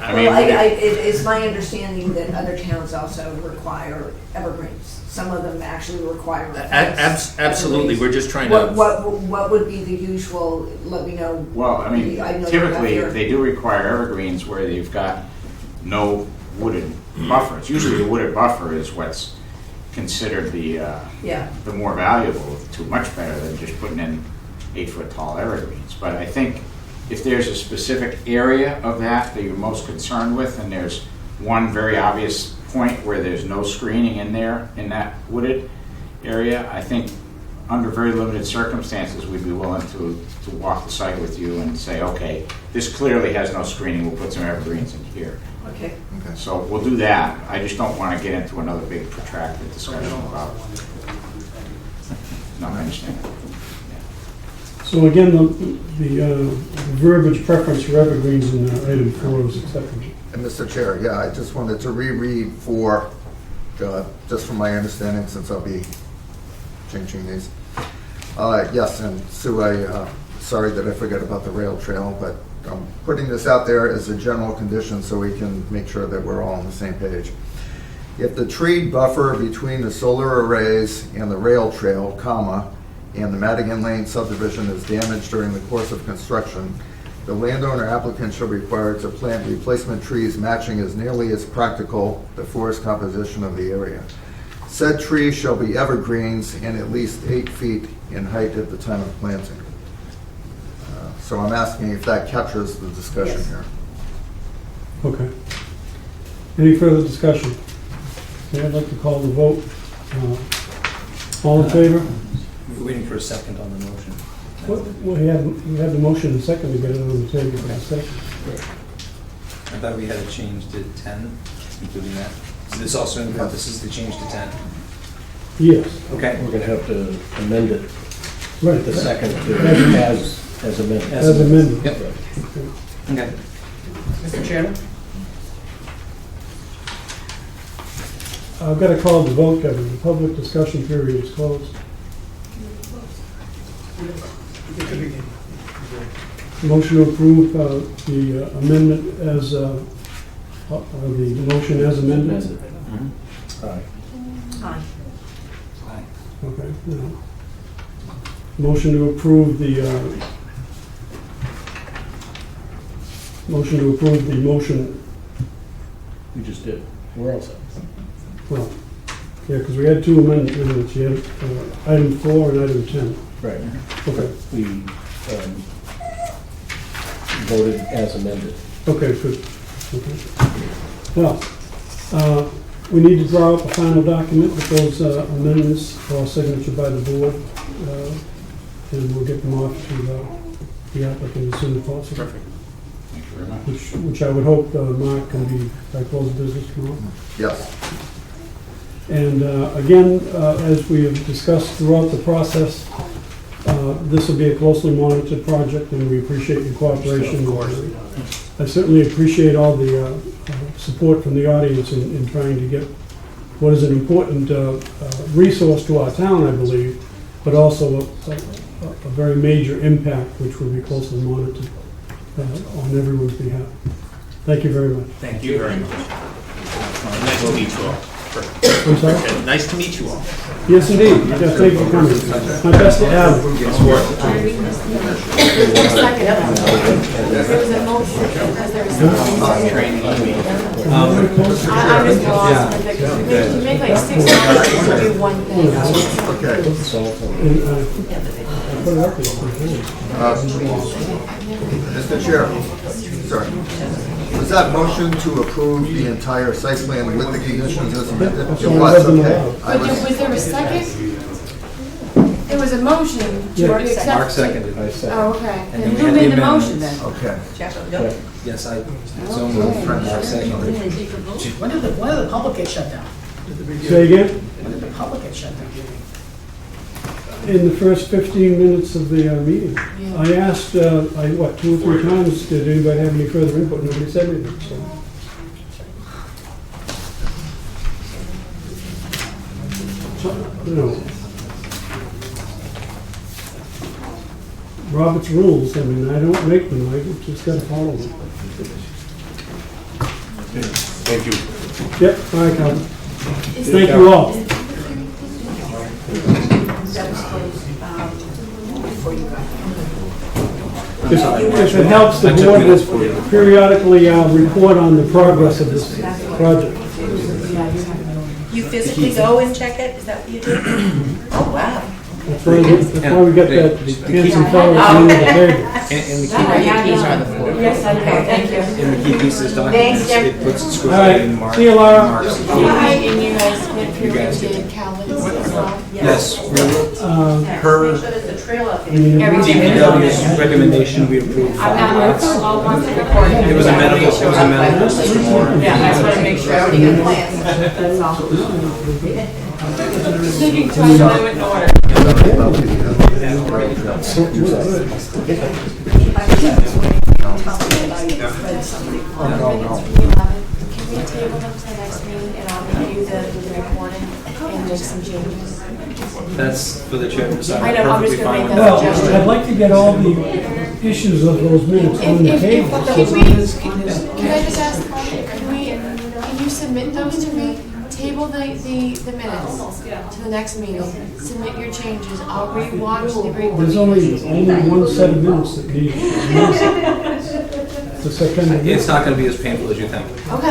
[SPEAKER 7] I mean,
[SPEAKER 3] Well, it is my understanding that other towns also require evergreens. Some of them actually require.
[SPEAKER 8] absolutely, we're just trying
[SPEAKER 3] What,
[SPEAKER 8] to,
[SPEAKER 3] what would be the usual, let me know.
[SPEAKER 7] well, I mean,
[SPEAKER 3] I know you
[SPEAKER 7] typically,
[SPEAKER 3] have your-
[SPEAKER 7] they do require evergreens where you've got no wooded buffers. Usually the wooded buffer is what's considered
[SPEAKER 3] Yeah,
[SPEAKER 7] the more valuable, to much better than just putting in 8-foot tall evergreens. But I think if there's a specific area of that you're most concerned with, and there's one very obvious point where there's no screening in there, in that wooded area, I think under very limited circumstances, we'd be willing to walk the site with you and say, okay, this clearly has no screening, we'll put some evergreens in here.
[SPEAKER 3] okay.
[SPEAKER 4] Okay.
[SPEAKER 7] So we'll do that. I just don't want to get into another big protracted discussion about. No, I understand.
[SPEAKER 1] So again, the verbiage preference for evergreens in item 4 is acceptable.
[SPEAKER 4] And Mr. Chair, yeah, I just wanted to reread for, just from my understanding, since I'll be changing these. Yes, and Sue, sorry that I forgot about the rail trail, but I'm putting this out there as a general condition so we can make sure that we're all on the same page. If the tree buffer between the solar arrays and the rail trail, comma, and the Madigan Lane subdivision is damaged during the course of construction, the landowner applicant shall be required to plant replacement trees matching as nearly as practical the forest composition of the area. Said trees shall be evergreens and at least 8 feet in height at the time of planting. So I'm asking if that captures the discussion
[SPEAKER 3] Yes.
[SPEAKER 4] here.
[SPEAKER 1] Okay. Any further discussion? Okay, I'd like to call the vote. All in favor?
[SPEAKER 9] We're waiting for a second on the motion.
[SPEAKER 1] We had the motion and second to get it on the table for the second.
[SPEAKER 9] I thought we had it changed to 10, including that. So this also encompasses the change to 10.
[SPEAKER 1] Yes,
[SPEAKER 9] Okay.
[SPEAKER 10] We're going to have to amend it,
[SPEAKER 1] right.
[SPEAKER 10] the second, to as amended.
[SPEAKER 1] As amended.
[SPEAKER 9] Yep. Okay.
[SPEAKER 5] Mr. Chairman?
[SPEAKER 1] I've got to call the vote, Kevin. The public discussion period is closed. Motion to approve the amendment as, the motion as amended.
[SPEAKER 10] Aye.
[SPEAKER 3] Aye.
[SPEAKER 1] Okay, now. Motion to approve the, motion,
[SPEAKER 10] We just did. We're all set.
[SPEAKER 1] well, yeah, because we had 2 amendments. You had item 4 and item 10.
[SPEAKER 10] Right.
[SPEAKER 1] Okay,
[SPEAKER 10] We voted as amended.
[SPEAKER 1] okay, good. Okay. Well, we need to draw up a final document with those amendments for signature by the board, and we'll get them off to the applicant as soon as possible.
[SPEAKER 8] perfect.
[SPEAKER 7] Thank you very much.
[SPEAKER 1] Which I would hope, Mark, can be by close of business tomorrow.
[SPEAKER 4] Yes.
[SPEAKER 1] And again, as we have discussed throughout the process, this will be a closely monitored project, and we appreciate your cooperation.
[SPEAKER 8] Of course.
[SPEAKER 1] I certainly appreciate all the support from the audience in trying to get what is an important resource to our town, I believe, but also a very major impact, which will be closely monitored on everyone's behalf. Thank you very much.
[SPEAKER 8] Thank you very much. Nice to meet you all.
[SPEAKER 1] I'm sorry?
[SPEAKER 8] Okay, nice to meet you all.
[SPEAKER 1] Yes, indeed. Yeah, thank you for coming. My best to Al.
[SPEAKER 6] Second. There was a motion, because there was some training. I'm just lost with it, because you make like 6 hours to do one thing.
[SPEAKER 4] Okay. Mr. Chair, sorry. Was that motion to approve the entire site plan with the conditions as amended? It was, okay.
[SPEAKER 6] But was there a second? There was a motion to
[SPEAKER 1] Yeah.
[SPEAKER 6] accept.
[SPEAKER 9] Mark seconded.
[SPEAKER 6] Oh, okay.
[SPEAKER 9] And
[SPEAKER 6] And
[SPEAKER 9] then we
[SPEAKER 6] who
[SPEAKER 9] had
[SPEAKER 6] made
[SPEAKER 9] the
[SPEAKER 6] the motion then?
[SPEAKER 4] Okay.
[SPEAKER 9] Yes, I, so moved. Mark seconded.
[SPEAKER 11] When did the public get shut down?
[SPEAKER 1] Say again?
[SPEAKER 11] When did the public get shut down?
[SPEAKER 1] In the first 15 minutes of the meeting.
[SPEAKER 6] Yeah.
[SPEAKER 1] I asked, 2 or 3 times, did anybody have any further input? Nobody said anything, so. You know, Robert's rules, I mean, I don't make them, I just gotta follow them.
[SPEAKER 8] Thank you.
[SPEAKER 1] Yep, all right, Calvin. Thank you all. If it helps, the board will periodically report on the progress of this project.
[SPEAKER 12] You physically go and check it? Is that what you do? Oh, wow.
[SPEAKER 1] That's why we got that handsome fellow at the end of the table.
[SPEAKER 9] And the key piece on the floor.
[SPEAKER 6] Yes, I know, thank you.
[SPEAKER 9] And the key piece is
[SPEAKER 6] Thanks,
[SPEAKER 9] documents,
[SPEAKER 6] Jeff.
[SPEAKER 9] it puts
[SPEAKER 1] All
[SPEAKER 9] squiggly
[SPEAKER 1] right,
[SPEAKER 9] and marks.
[SPEAKER 1] see you, Laura.
[SPEAKER 9] marks.
[SPEAKER 6] Hi, and you guys went through
[SPEAKER 9] You guys
[SPEAKER 6] and
[SPEAKER 9] did.
[SPEAKER 6] did Calvin's as well?
[SPEAKER 9] Yes,
[SPEAKER 12] Her. Make sure there's a trail up there.
[SPEAKER 9] DPW's recommendation, we approved
[SPEAKER 6] I'm
[SPEAKER 9] 5
[SPEAKER 6] not,
[SPEAKER 9] lots.
[SPEAKER 6] I'll want to record it.
[SPEAKER 9] It was amenable, Mr. Moore.
[SPEAKER 6] Yeah, I just want to make sure everything is planned, that's all. Just taking time to do it in order. Can we table them to the next meeting and I'll review the recording and make some changes?
[SPEAKER 9] That's for the chair to decide.
[SPEAKER 6] I know, I'm just
[SPEAKER 9] Perfectly
[SPEAKER 6] gonna
[SPEAKER 9] fine
[SPEAKER 6] make
[SPEAKER 9] with
[SPEAKER 6] that
[SPEAKER 1] Well,
[SPEAKER 6] suggestion.
[SPEAKER 1] I'd like to get all the issues of those minutes on the table.
[SPEAKER 6] Can I just ask, can you submit those to me? Table the minutes to the next meeting, submit your changes, I'll re-watch the
[SPEAKER 1] There's only one set of minutes that need. The September.
[SPEAKER 9] It's not gonna be as painful as you think.
[SPEAKER 6] Okay,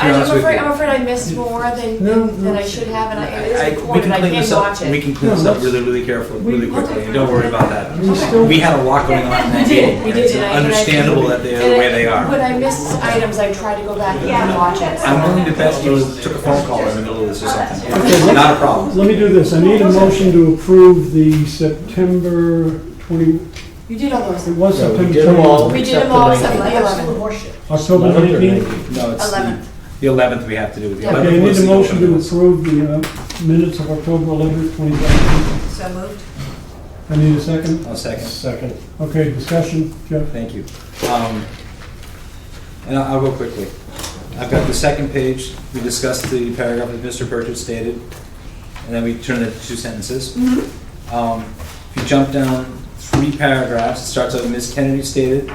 [SPEAKER 6] I'm afraid I missed more than I should have, and it's
[SPEAKER 9] We
[SPEAKER 6] recorded,
[SPEAKER 9] can
[SPEAKER 6] I
[SPEAKER 9] clean
[SPEAKER 6] can
[SPEAKER 9] this up,
[SPEAKER 6] watch
[SPEAKER 9] we
[SPEAKER 6] it.
[SPEAKER 9] can clean this up really carefully, really quickly, and don't worry about that.
[SPEAKER 1] We still-
[SPEAKER 9] We had a lot going on in that meeting.
[SPEAKER 6] We did,
[SPEAKER 9] It's
[SPEAKER 6] and I-
[SPEAKER 9] understandable that they're the way they
[SPEAKER 6] When
[SPEAKER 9] are.
[SPEAKER 6] I missed items, I tried to go back and watch it.
[SPEAKER 9] I'm willing to bet you took a phone call in the middle of this or something. Not a problem.
[SPEAKER 1] Let me do this. I need a motion to approve the September 20,
[SPEAKER 6] You did all those.
[SPEAKER 1] it was
[SPEAKER 10] Yeah, we
[SPEAKER 1] September
[SPEAKER 10] did them all.
[SPEAKER 1] 20,
[SPEAKER 6] We did them all except for the 11th.
[SPEAKER 1] October 19th.
[SPEAKER 9] No, it's
[SPEAKER 6] 11th.
[SPEAKER 9] the 11th we have to do with the
[SPEAKER 6] Yeah.
[SPEAKER 9] 11th.
[SPEAKER 1] Okay, I need
[SPEAKER 9] was
[SPEAKER 1] a
[SPEAKER 9] the
[SPEAKER 1] motion to
[SPEAKER 9] 11th.
[SPEAKER 1] approve the minutes of October 11th, 2017.
[SPEAKER 12] So moved.
[SPEAKER 1] I need a second.
[SPEAKER 9] I'll second.
[SPEAKER 10] Second.
[SPEAKER 1] Okay, discussion, Jeff?
[SPEAKER 9] Thank you. And I'll go quickly. I've got the second page. We discussed the paragraph that Mr. Purchase stated, and then we turned it into 2 sentences. If you jump down 3 paragraphs, it starts out, Ms. Kennedy stated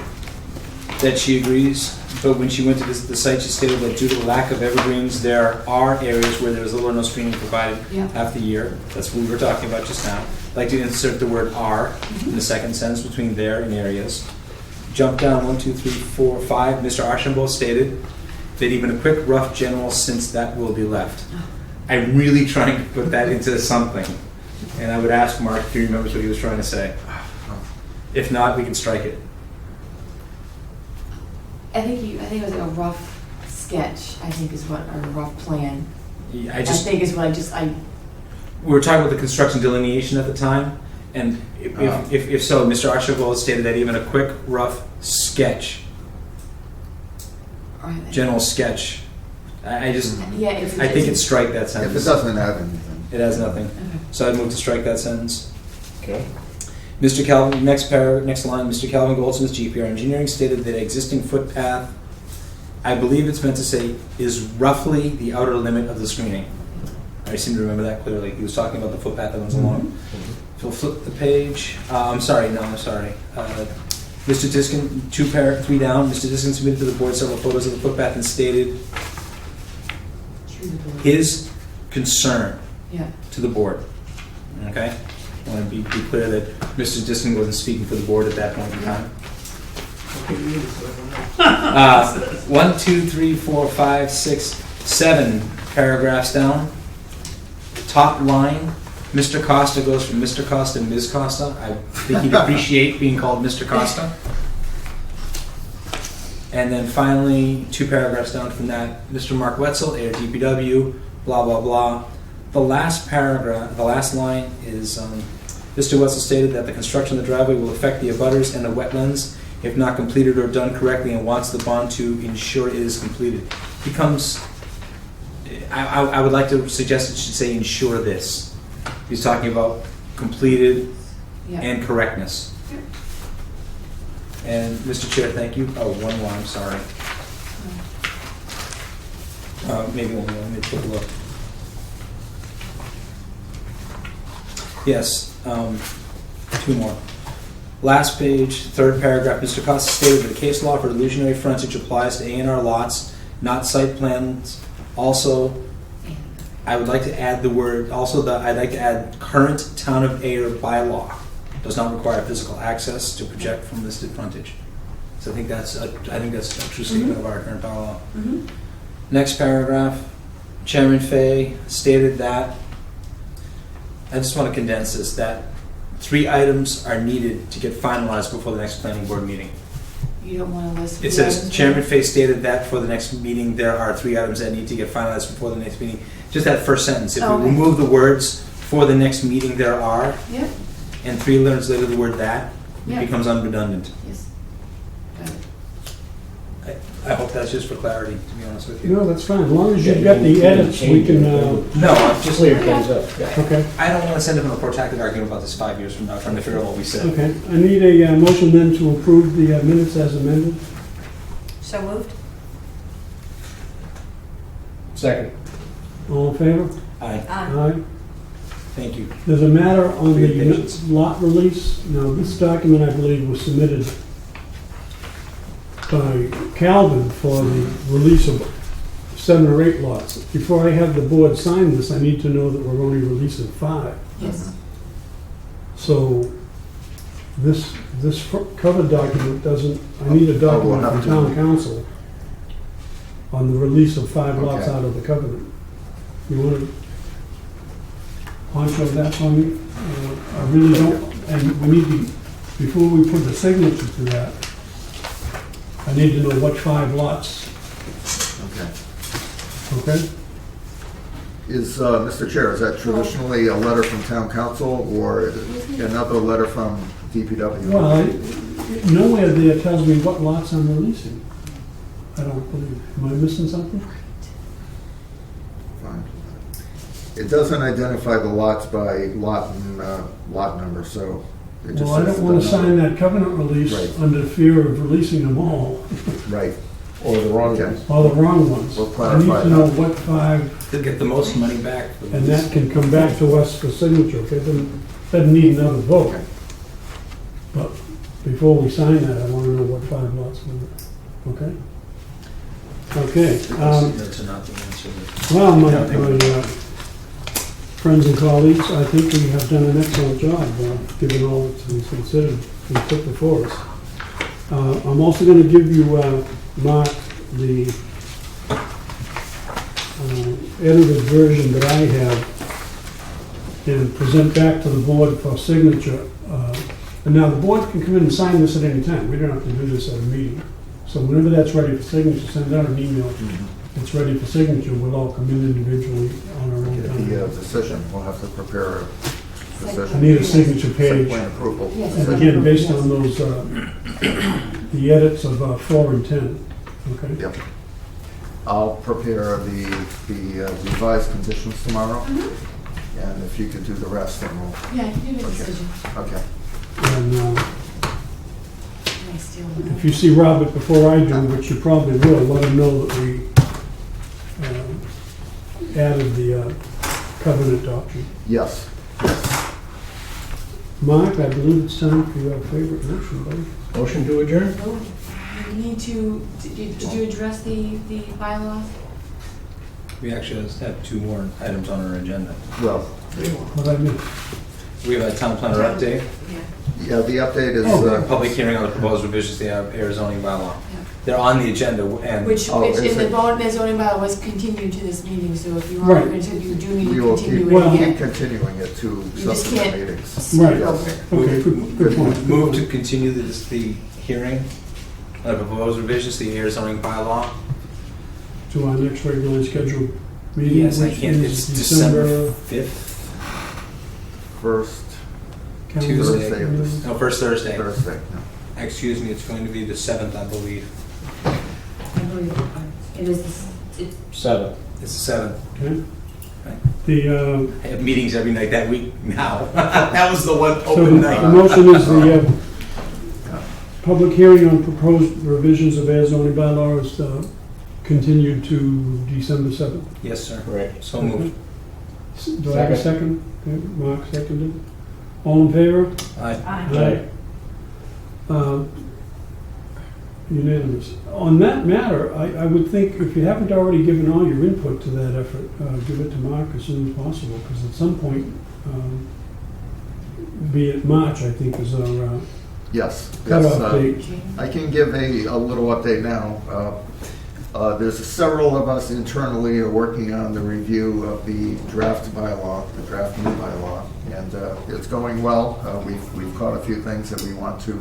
[SPEAKER 9] that she agrees, but when she went to the site, she stated that due to the lack of evergreens, there are areas where there is little or no screening provided
[SPEAKER 6] Yeah.
[SPEAKER 9] half the year. That's what we were talking about just now. I'd like to insert the word "are" in the second sentence between there and areas. Jump down 1, 2, 3, 4, 5. Mr. Archambault stated that even a quick, rough general, since that will be left. I'm really trying to put that into something. And I would ask Mark if he remembers what he was trying to say. If not, we can strike it.
[SPEAKER 6] I think it was like a rough sketch, I think is what, or a rough plan.
[SPEAKER 9] I
[SPEAKER 6] I
[SPEAKER 9] just,
[SPEAKER 6] think is what
[SPEAKER 9] we were talking about the construction delineation at the time, and if so, Mr. Archibald stated that even a quick, rough sketch, general sketch, I just,
[SPEAKER 6] yeah, if
[SPEAKER 9] I think it's strike that
[SPEAKER 4] If
[SPEAKER 9] sentence.
[SPEAKER 4] it doesn't have anything.
[SPEAKER 9] It has nothing.
[SPEAKER 6] Okay.
[SPEAKER 9] So I'd move to strike that sentence.
[SPEAKER 10] Okay.
[SPEAKER 9] Mr. Calvin, next line, Mr. Calvin Goldsmith, GPR Engineering, stated that existing footpath, I believe it's meant to say, is roughly the outer limit of the screening. I seem to remember that clearly. He was talking about the footpath that runs along. So we'll flip the page. I'm sorry. Mr. Diskin, 3 down, Mr. Diskin submitted to the board several photos of the footpath and stated his concern
[SPEAKER 6] Yeah.
[SPEAKER 9] to the board. Okay? I want to be clear that Mr. Disson wasn't speaking for the board at that point in time. 1, 2, 3, 4, 5, 6, 7 paragraphs down. Top line, Mr. Costa goes from Mr. Costa to Ms. Costa. I think he'd appreciate being called Mr. Costa. And then finally, 2 paragraphs down from that, Mr. Mark Wetzel, Ayer DPW, blah, blah, blah. The last paragraph, the last line is, Mr. Wetzel stated that the construction of the driveway will affect the abutters and the wetlands if not completed or done correctly, and wants the bond to ensure it is completed. Becomes, I would like to suggest it should say ensure this. He's talking about completed
[SPEAKER 6] Yeah.
[SPEAKER 9] and correctness. And Mr. Chair, thank you. Oh, one more, I'm sorry. Maybe one more, let me take a look. Yes, 2 more. Last page, 3rd paragraph, Mr. Costa stated that the case law for illusionary frontage applies to A&R lots, not site plans. Also, I would like to add the word, I'd like to add current town of Ayer bylaw does not require physical access to project from listed frontage. So I think that's a true statement of our current bylaw. Next paragraph, Chairman Fay stated that, I just want to condense this, that 3 items are needed to get finalized before the next planning board meeting.
[SPEAKER 6] You don't want to list.
[SPEAKER 9] It says, Chairman Fay stated that for the next meeting, there are 3 items that need to get finalized before the next meeting. Just that first sentence. If we
[SPEAKER 6] Okay.
[SPEAKER 9] remove the words, for the next meeting there are,
[SPEAKER 6] Yep.
[SPEAKER 9] and 3 letters later the word that,
[SPEAKER 6] Yeah.
[SPEAKER 9] it becomes unredundant.
[SPEAKER 6] Yes. Got it.
[SPEAKER 9] I hope that's just for clarity, to be honest with you.
[SPEAKER 1] No, that's fine, as long as you've got the edits, we can,
[SPEAKER 9] No, I'm just,
[SPEAKER 10] Clear things up.
[SPEAKER 1] okay.
[SPEAKER 9] I don't want to send up a protracted argument about this 5 years from now, trying to figure out what we said.
[SPEAKER 1] Okay, I need a motion then to approve the minutes as amended.
[SPEAKER 12] So moved?
[SPEAKER 10] Second.
[SPEAKER 1] All in favor?
[SPEAKER 9] Aye,
[SPEAKER 1] Aye.
[SPEAKER 9] thank you.
[SPEAKER 1] There's a matter on
[SPEAKER 9] For your
[SPEAKER 1] the
[SPEAKER 9] patience.
[SPEAKER 1] lot release. Now, this document, I believe, was submitted by Calvin for the release of 7 or 8 lots. Before I have the board sign this, I need to know that we're only releasing 5.
[SPEAKER 6] Yes.
[SPEAKER 1] So this cover document doesn't, I need a document from town council on the release of 5 lots
[SPEAKER 4] Okay.
[SPEAKER 1] out of the covenant. You want to poncho that for me? I really don't, and we need to, before we put the signature to that, I need to know what 5 lots,
[SPEAKER 4] Okay.
[SPEAKER 1] okay?
[SPEAKER 4] Is, Mr. Chair, is that traditionally a letter from town council or another letter from DPW?
[SPEAKER 1] Well, nowhere there tells me what lots I'm releasing. I don't believe. Am I missing something?
[SPEAKER 4] Fine. It doesn't identify the lots by lot and lot number, so it just
[SPEAKER 1] Well, I
[SPEAKER 4] says
[SPEAKER 1] don't want to
[SPEAKER 4] the
[SPEAKER 1] sign
[SPEAKER 4] number.
[SPEAKER 1] that covenant release
[SPEAKER 4] Right.
[SPEAKER 1] under fear of releasing them all,
[SPEAKER 4] Right.
[SPEAKER 10] Or the wrong
[SPEAKER 4] Okay.
[SPEAKER 10] ones.
[SPEAKER 1] or the wrong ones.
[SPEAKER 4] We'll
[SPEAKER 1] I need
[SPEAKER 4] clarify
[SPEAKER 1] to know
[SPEAKER 4] that.
[SPEAKER 1] what 5,
[SPEAKER 9] They'll get the most money back. for
[SPEAKER 1] and
[SPEAKER 9] this.
[SPEAKER 1] that can come back to us for signature, okay? Doesn't need another vote.
[SPEAKER 4] Okay.
[SPEAKER 1] But before we sign that, I want to know what 5 lots were, okay? Okay.
[SPEAKER 9] That's not the answer.
[SPEAKER 1] Well, my friends and colleagues, I think we have done an excellent job, given all that's been considered and put before us. I'm also going to give you, Mark, the edited version that I have and present back to the board for signature. And now the board can come in and sign this at any time. We don't have to do this at a meeting. So whenever that's ready for signature, send out an email. It's ready for signature. We'll all come in individually on our own
[SPEAKER 4] Get
[SPEAKER 1] time.
[SPEAKER 4] the decision, we'll have to prepare a
[SPEAKER 1] I
[SPEAKER 4] decision.
[SPEAKER 1] need a signature
[SPEAKER 4] Site
[SPEAKER 1] page.
[SPEAKER 4] plan approval.
[SPEAKER 6] Yes.
[SPEAKER 1] And again, based on those, the edits of 4 and 10, okay?
[SPEAKER 4] Yep. I'll prepare the revised conditions tomorrow, and if you could do the rest, then we'll,
[SPEAKER 6] Yeah, you can do the
[SPEAKER 4] Okay.
[SPEAKER 6] decision.
[SPEAKER 4] okay.
[SPEAKER 1] And
[SPEAKER 6] Nice deal.
[SPEAKER 1] if you see Robert before I do, which you probably will, let him know that we added the covenant document.
[SPEAKER 4] Yes.
[SPEAKER 1] Mark, I believe it's time for your favorite motion, buddy.
[SPEAKER 10] Motion to adjourn?
[SPEAKER 6] Oh, you need to, did you address the bylaws?
[SPEAKER 9] We actually have two more items on our agenda.
[SPEAKER 4] Well,
[SPEAKER 1] What I missed?
[SPEAKER 9] We have a town planner update,
[SPEAKER 4] yeah, the update is,
[SPEAKER 9] public hearing on the proposed revisions to the Ayer zoning bylaw. They're on the agenda and.
[SPEAKER 6] Which,
[SPEAKER 4] Oh,
[SPEAKER 6] which
[SPEAKER 4] is
[SPEAKER 6] in the
[SPEAKER 4] it?
[SPEAKER 6] vote, the zoning bylaw was continued to this meeting, so if you are
[SPEAKER 1] Right.
[SPEAKER 6] going to, you do need
[SPEAKER 4] we
[SPEAKER 6] to
[SPEAKER 4] will
[SPEAKER 6] continue
[SPEAKER 4] keep,
[SPEAKER 6] it
[SPEAKER 1] Well-
[SPEAKER 6] again.
[SPEAKER 4] keep continuing it to
[SPEAKER 6] You just
[SPEAKER 4] subsequent
[SPEAKER 6] can't-
[SPEAKER 4] meetings.
[SPEAKER 1] Right,
[SPEAKER 4] Yes.
[SPEAKER 1] okay, good point.
[SPEAKER 9] Move to continue the hearing on the proposed revisions to the Ayer zoning bylaw.
[SPEAKER 1] To our next regularly scheduled meeting,
[SPEAKER 9] Yes, I
[SPEAKER 1] which
[SPEAKER 9] can't,
[SPEAKER 1] is
[SPEAKER 9] it's December
[SPEAKER 1] December
[SPEAKER 9] 5th,
[SPEAKER 4] First
[SPEAKER 1] calendar.
[SPEAKER 4] Thursday of this,
[SPEAKER 9] no, first Thursday.
[SPEAKER 4] Thursday, no.
[SPEAKER 9] Excuse me, it's going to be the 7th, I believe.
[SPEAKER 11] I believe it is, it's
[SPEAKER 10] 7.
[SPEAKER 9] It's the 7th.
[SPEAKER 1] Okay.
[SPEAKER 9] Right.
[SPEAKER 1] The,
[SPEAKER 9] I have meetings every night that week now. That was the one
[SPEAKER 1] so
[SPEAKER 9] open
[SPEAKER 1] the
[SPEAKER 9] night.
[SPEAKER 1] motion is the public hearing on proposed revisions of Ayer zoning bylaw is continued to December 7th.
[SPEAKER 9] Yes, sir.
[SPEAKER 10] Correct.
[SPEAKER 9] So moved.
[SPEAKER 1] Do I have a second? Okay, Mark seconded. All in favor?
[SPEAKER 9] Aye.
[SPEAKER 1] Aye. Unanimous. On that matter, I would think if you haven't already given all your input to that effort, give it to Mark as soon as possible, because at some point, be it March, I think, is our
[SPEAKER 4] Yes,
[SPEAKER 1] cutoff
[SPEAKER 4] yes.
[SPEAKER 1] date.
[SPEAKER 4] I can give a little update now. There's several of us internally are working on the review of the draft bylaw, the draft new bylaw, and it's going well. We've caught a few things that we want to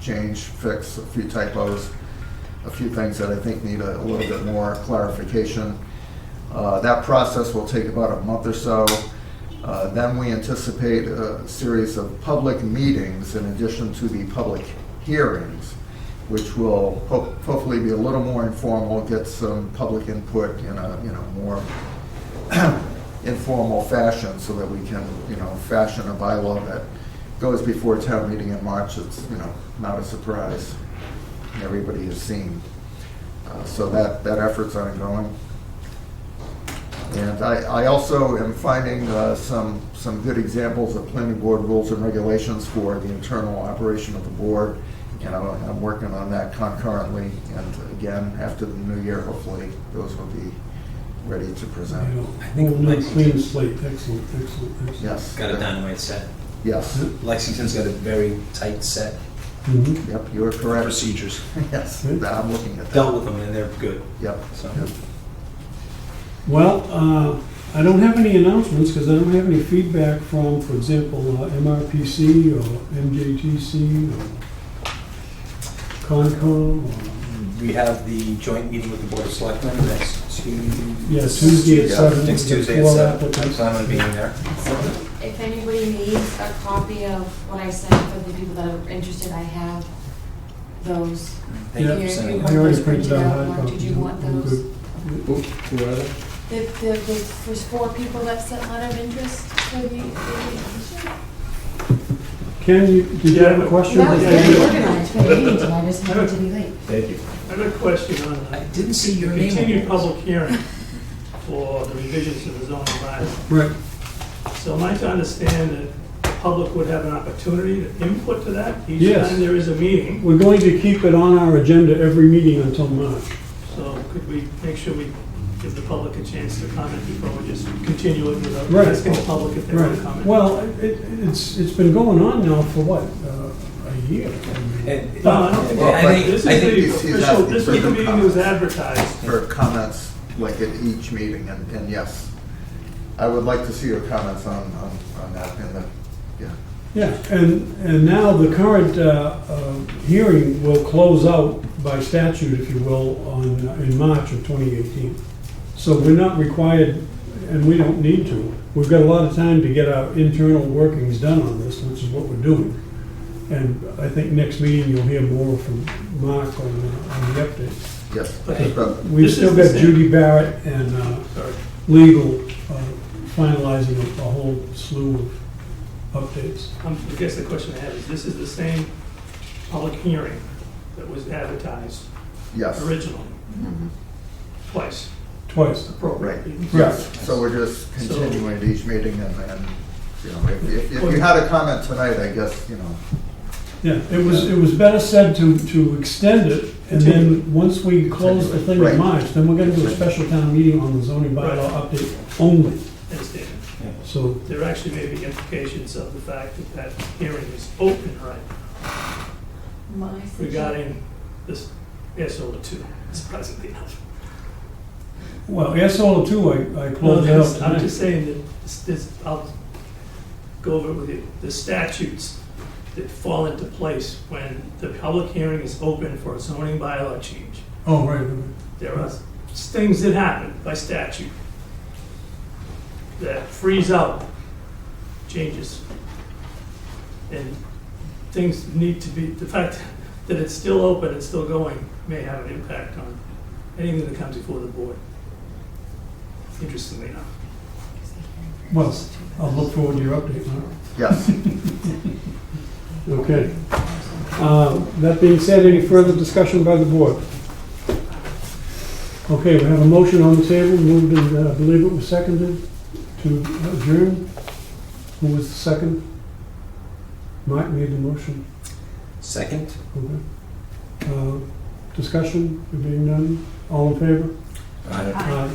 [SPEAKER 4] change, fix, a few typos, a few things that I think need a little bit more clarification. That process will take about a month or so. Then we anticipate a series of public meetings in addition to the public hearings, which will hopefully be a little more informal, get some public input in a more informal fashion, so that we can fashion a bylaw that goes before town meeting in March. It's not a surprise. Everybody has seen. So that effort's ongoing. And I also am finding some good examples of planning board rules and regulations for the internal operation of the board. And I'm working on that concurrently. And again, after the new year, hopefully, those will be ready to present.
[SPEAKER 1] Whole new clean slate. Excellent, excellent.
[SPEAKER 4] Yes.
[SPEAKER 9] Got a dynamite set.
[SPEAKER 4] Yes.
[SPEAKER 9] Lexington's got a very tight set
[SPEAKER 1] Mhm.
[SPEAKER 4] Yep, you are
[SPEAKER 9] of
[SPEAKER 4] correct.
[SPEAKER 9] procedures.
[SPEAKER 4] Yes, I'm looking at that.
[SPEAKER 9] Dealt with them and they're good.
[SPEAKER 4] Yep.
[SPEAKER 9] So.
[SPEAKER 4] Yep.
[SPEAKER 1] Well, I don't have any announcements because I don't have any feedback from, for example, MRPC or MJTC or Concom or,
[SPEAKER 9] We have the joint meeting with the Board of Selectmen next Tuesday.
[SPEAKER 1] yeah, Tuesday at
[SPEAKER 4] Yeah,
[SPEAKER 1] 7.
[SPEAKER 9] Next Tuesday at
[SPEAKER 1] Four
[SPEAKER 9] 7. I
[SPEAKER 1] applicants.
[SPEAKER 9] plan on being there.
[SPEAKER 6] If anybody needs a copy of what I sent for the people that are interested, I have those.
[SPEAKER 9] Thank you
[SPEAKER 1] Yeah.
[SPEAKER 9] for
[SPEAKER 6] Here,
[SPEAKER 9] sending
[SPEAKER 6] you
[SPEAKER 1] I
[SPEAKER 9] that.
[SPEAKER 6] want
[SPEAKER 1] already
[SPEAKER 6] those
[SPEAKER 1] printed
[SPEAKER 6] printed
[SPEAKER 1] out
[SPEAKER 6] out,
[SPEAKER 1] hard
[SPEAKER 6] Mark?
[SPEAKER 1] copies.
[SPEAKER 6] Did you want
[SPEAKER 1] I'm
[SPEAKER 6] those?
[SPEAKER 1] good.
[SPEAKER 10] Who are they?
[SPEAKER 6] There's 4 people that sent letter of interest for the
[SPEAKER 1] Ken, did you have a question?
[SPEAKER 11] That was
[SPEAKER 1] Yeah,
[SPEAKER 11] very
[SPEAKER 1] yeah.
[SPEAKER 11] organized for the meeting tonight, I just happened to be late.
[SPEAKER 10] Thank you.
[SPEAKER 5] I have a question on
[SPEAKER 9] I didn't see
[SPEAKER 5] the
[SPEAKER 9] your name.
[SPEAKER 5] continued public hearing for the revisions to the zoning bylaw.
[SPEAKER 1] Right.
[SPEAKER 5] So am I to understand that the public would have an opportunity to input to that each
[SPEAKER 1] Yes.
[SPEAKER 5] time there is a meeting?
[SPEAKER 1] We're going to keep it on our agenda every meeting until March.
[SPEAKER 5] So could we make sure we give the public a chance to comment before we just continue it without
[SPEAKER 1] Right.
[SPEAKER 5] asking the public if they want to
[SPEAKER 1] Right.
[SPEAKER 5] comment?
[SPEAKER 1] Well, it's been going on now for what, a year?
[SPEAKER 9] And-
[SPEAKER 5] No, I don't think,
[SPEAKER 4] Well,
[SPEAKER 9] I
[SPEAKER 4] but
[SPEAKER 9] think-
[SPEAKER 5] this is
[SPEAKER 9] I think
[SPEAKER 5] the
[SPEAKER 4] he's
[SPEAKER 5] official,
[SPEAKER 4] asking
[SPEAKER 5] this
[SPEAKER 4] for
[SPEAKER 5] was the
[SPEAKER 4] the
[SPEAKER 5] meeting that was advertised.
[SPEAKER 4] For comments, like at each meeting, and yes, I would like to see your comments on that in the, yeah.
[SPEAKER 1] Yeah, and now the current hearing will close out by statute, if you will, in March of 2018. So we're not required, and we don't need to. We've got a lot of time to get our internal workings done on this, which is what we're doing. And I think next meeting you'll hear more from Mark on the updates.
[SPEAKER 4] Yes.
[SPEAKER 5] Okay.
[SPEAKER 4] but-
[SPEAKER 1] We've
[SPEAKER 5] This
[SPEAKER 1] still
[SPEAKER 5] is the
[SPEAKER 1] got
[SPEAKER 5] same-
[SPEAKER 1] Judy Barrett and
[SPEAKER 5] Sorry.
[SPEAKER 1] legal finalizing a whole slew of updates.
[SPEAKER 5] I guess the question I have is, this is the same public hearing that was advertised
[SPEAKER 4] Yes,
[SPEAKER 5] originally, twice,
[SPEAKER 1] Twice.
[SPEAKER 5] appropriately.
[SPEAKER 4] yes, so we're just continuing at each meeting, and if you had a comment tonight, I guess,
[SPEAKER 1] Yeah, it was better said to extend it, and then, once we close the thing
[SPEAKER 4] Right.
[SPEAKER 1] in March, then we're gonna do a special town meeting on the zoning bylaw update only,
[SPEAKER 5] Understand.
[SPEAKER 1] so,
[SPEAKER 5] There actually may be implications of the fact that that hearing is open right now regarding this air solar 2, surprisingly enough.
[SPEAKER 1] well, Air Solar 2, I closed
[SPEAKER 5] No,
[SPEAKER 1] out
[SPEAKER 5] I'm
[SPEAKER 1] tonight.
[SPEAKER 5] just saying that I'll go over it with you. The statutes that fall into place when the public hearing is open for a zoning bylaw change.
[SPEAKER 1] Oh, right, right.
[SPEAKER 5] There are things that happen by statute that freeze out changes. And things need to be, the fact that it's still open and still going may have an impact on anything that comes before the board. Interestingly enough.
[SPEAKER 1] Well, I'll look forward to your update, Mark.
[SPEAKER 4] Yes.
[SPEAKER 1] Okay. That being said, any further discussion by the board? Okay, we have a motion on the table, moved and I believe it was seconded to adjourn. Who was the second? Mike made the motion.
[SPEAKER 9] Second?
[SPEAKER 1] Okay. Discussion, there being none, all in favor?
[SPEAKER 9] Aye.
[SPEAKER 1] Aye.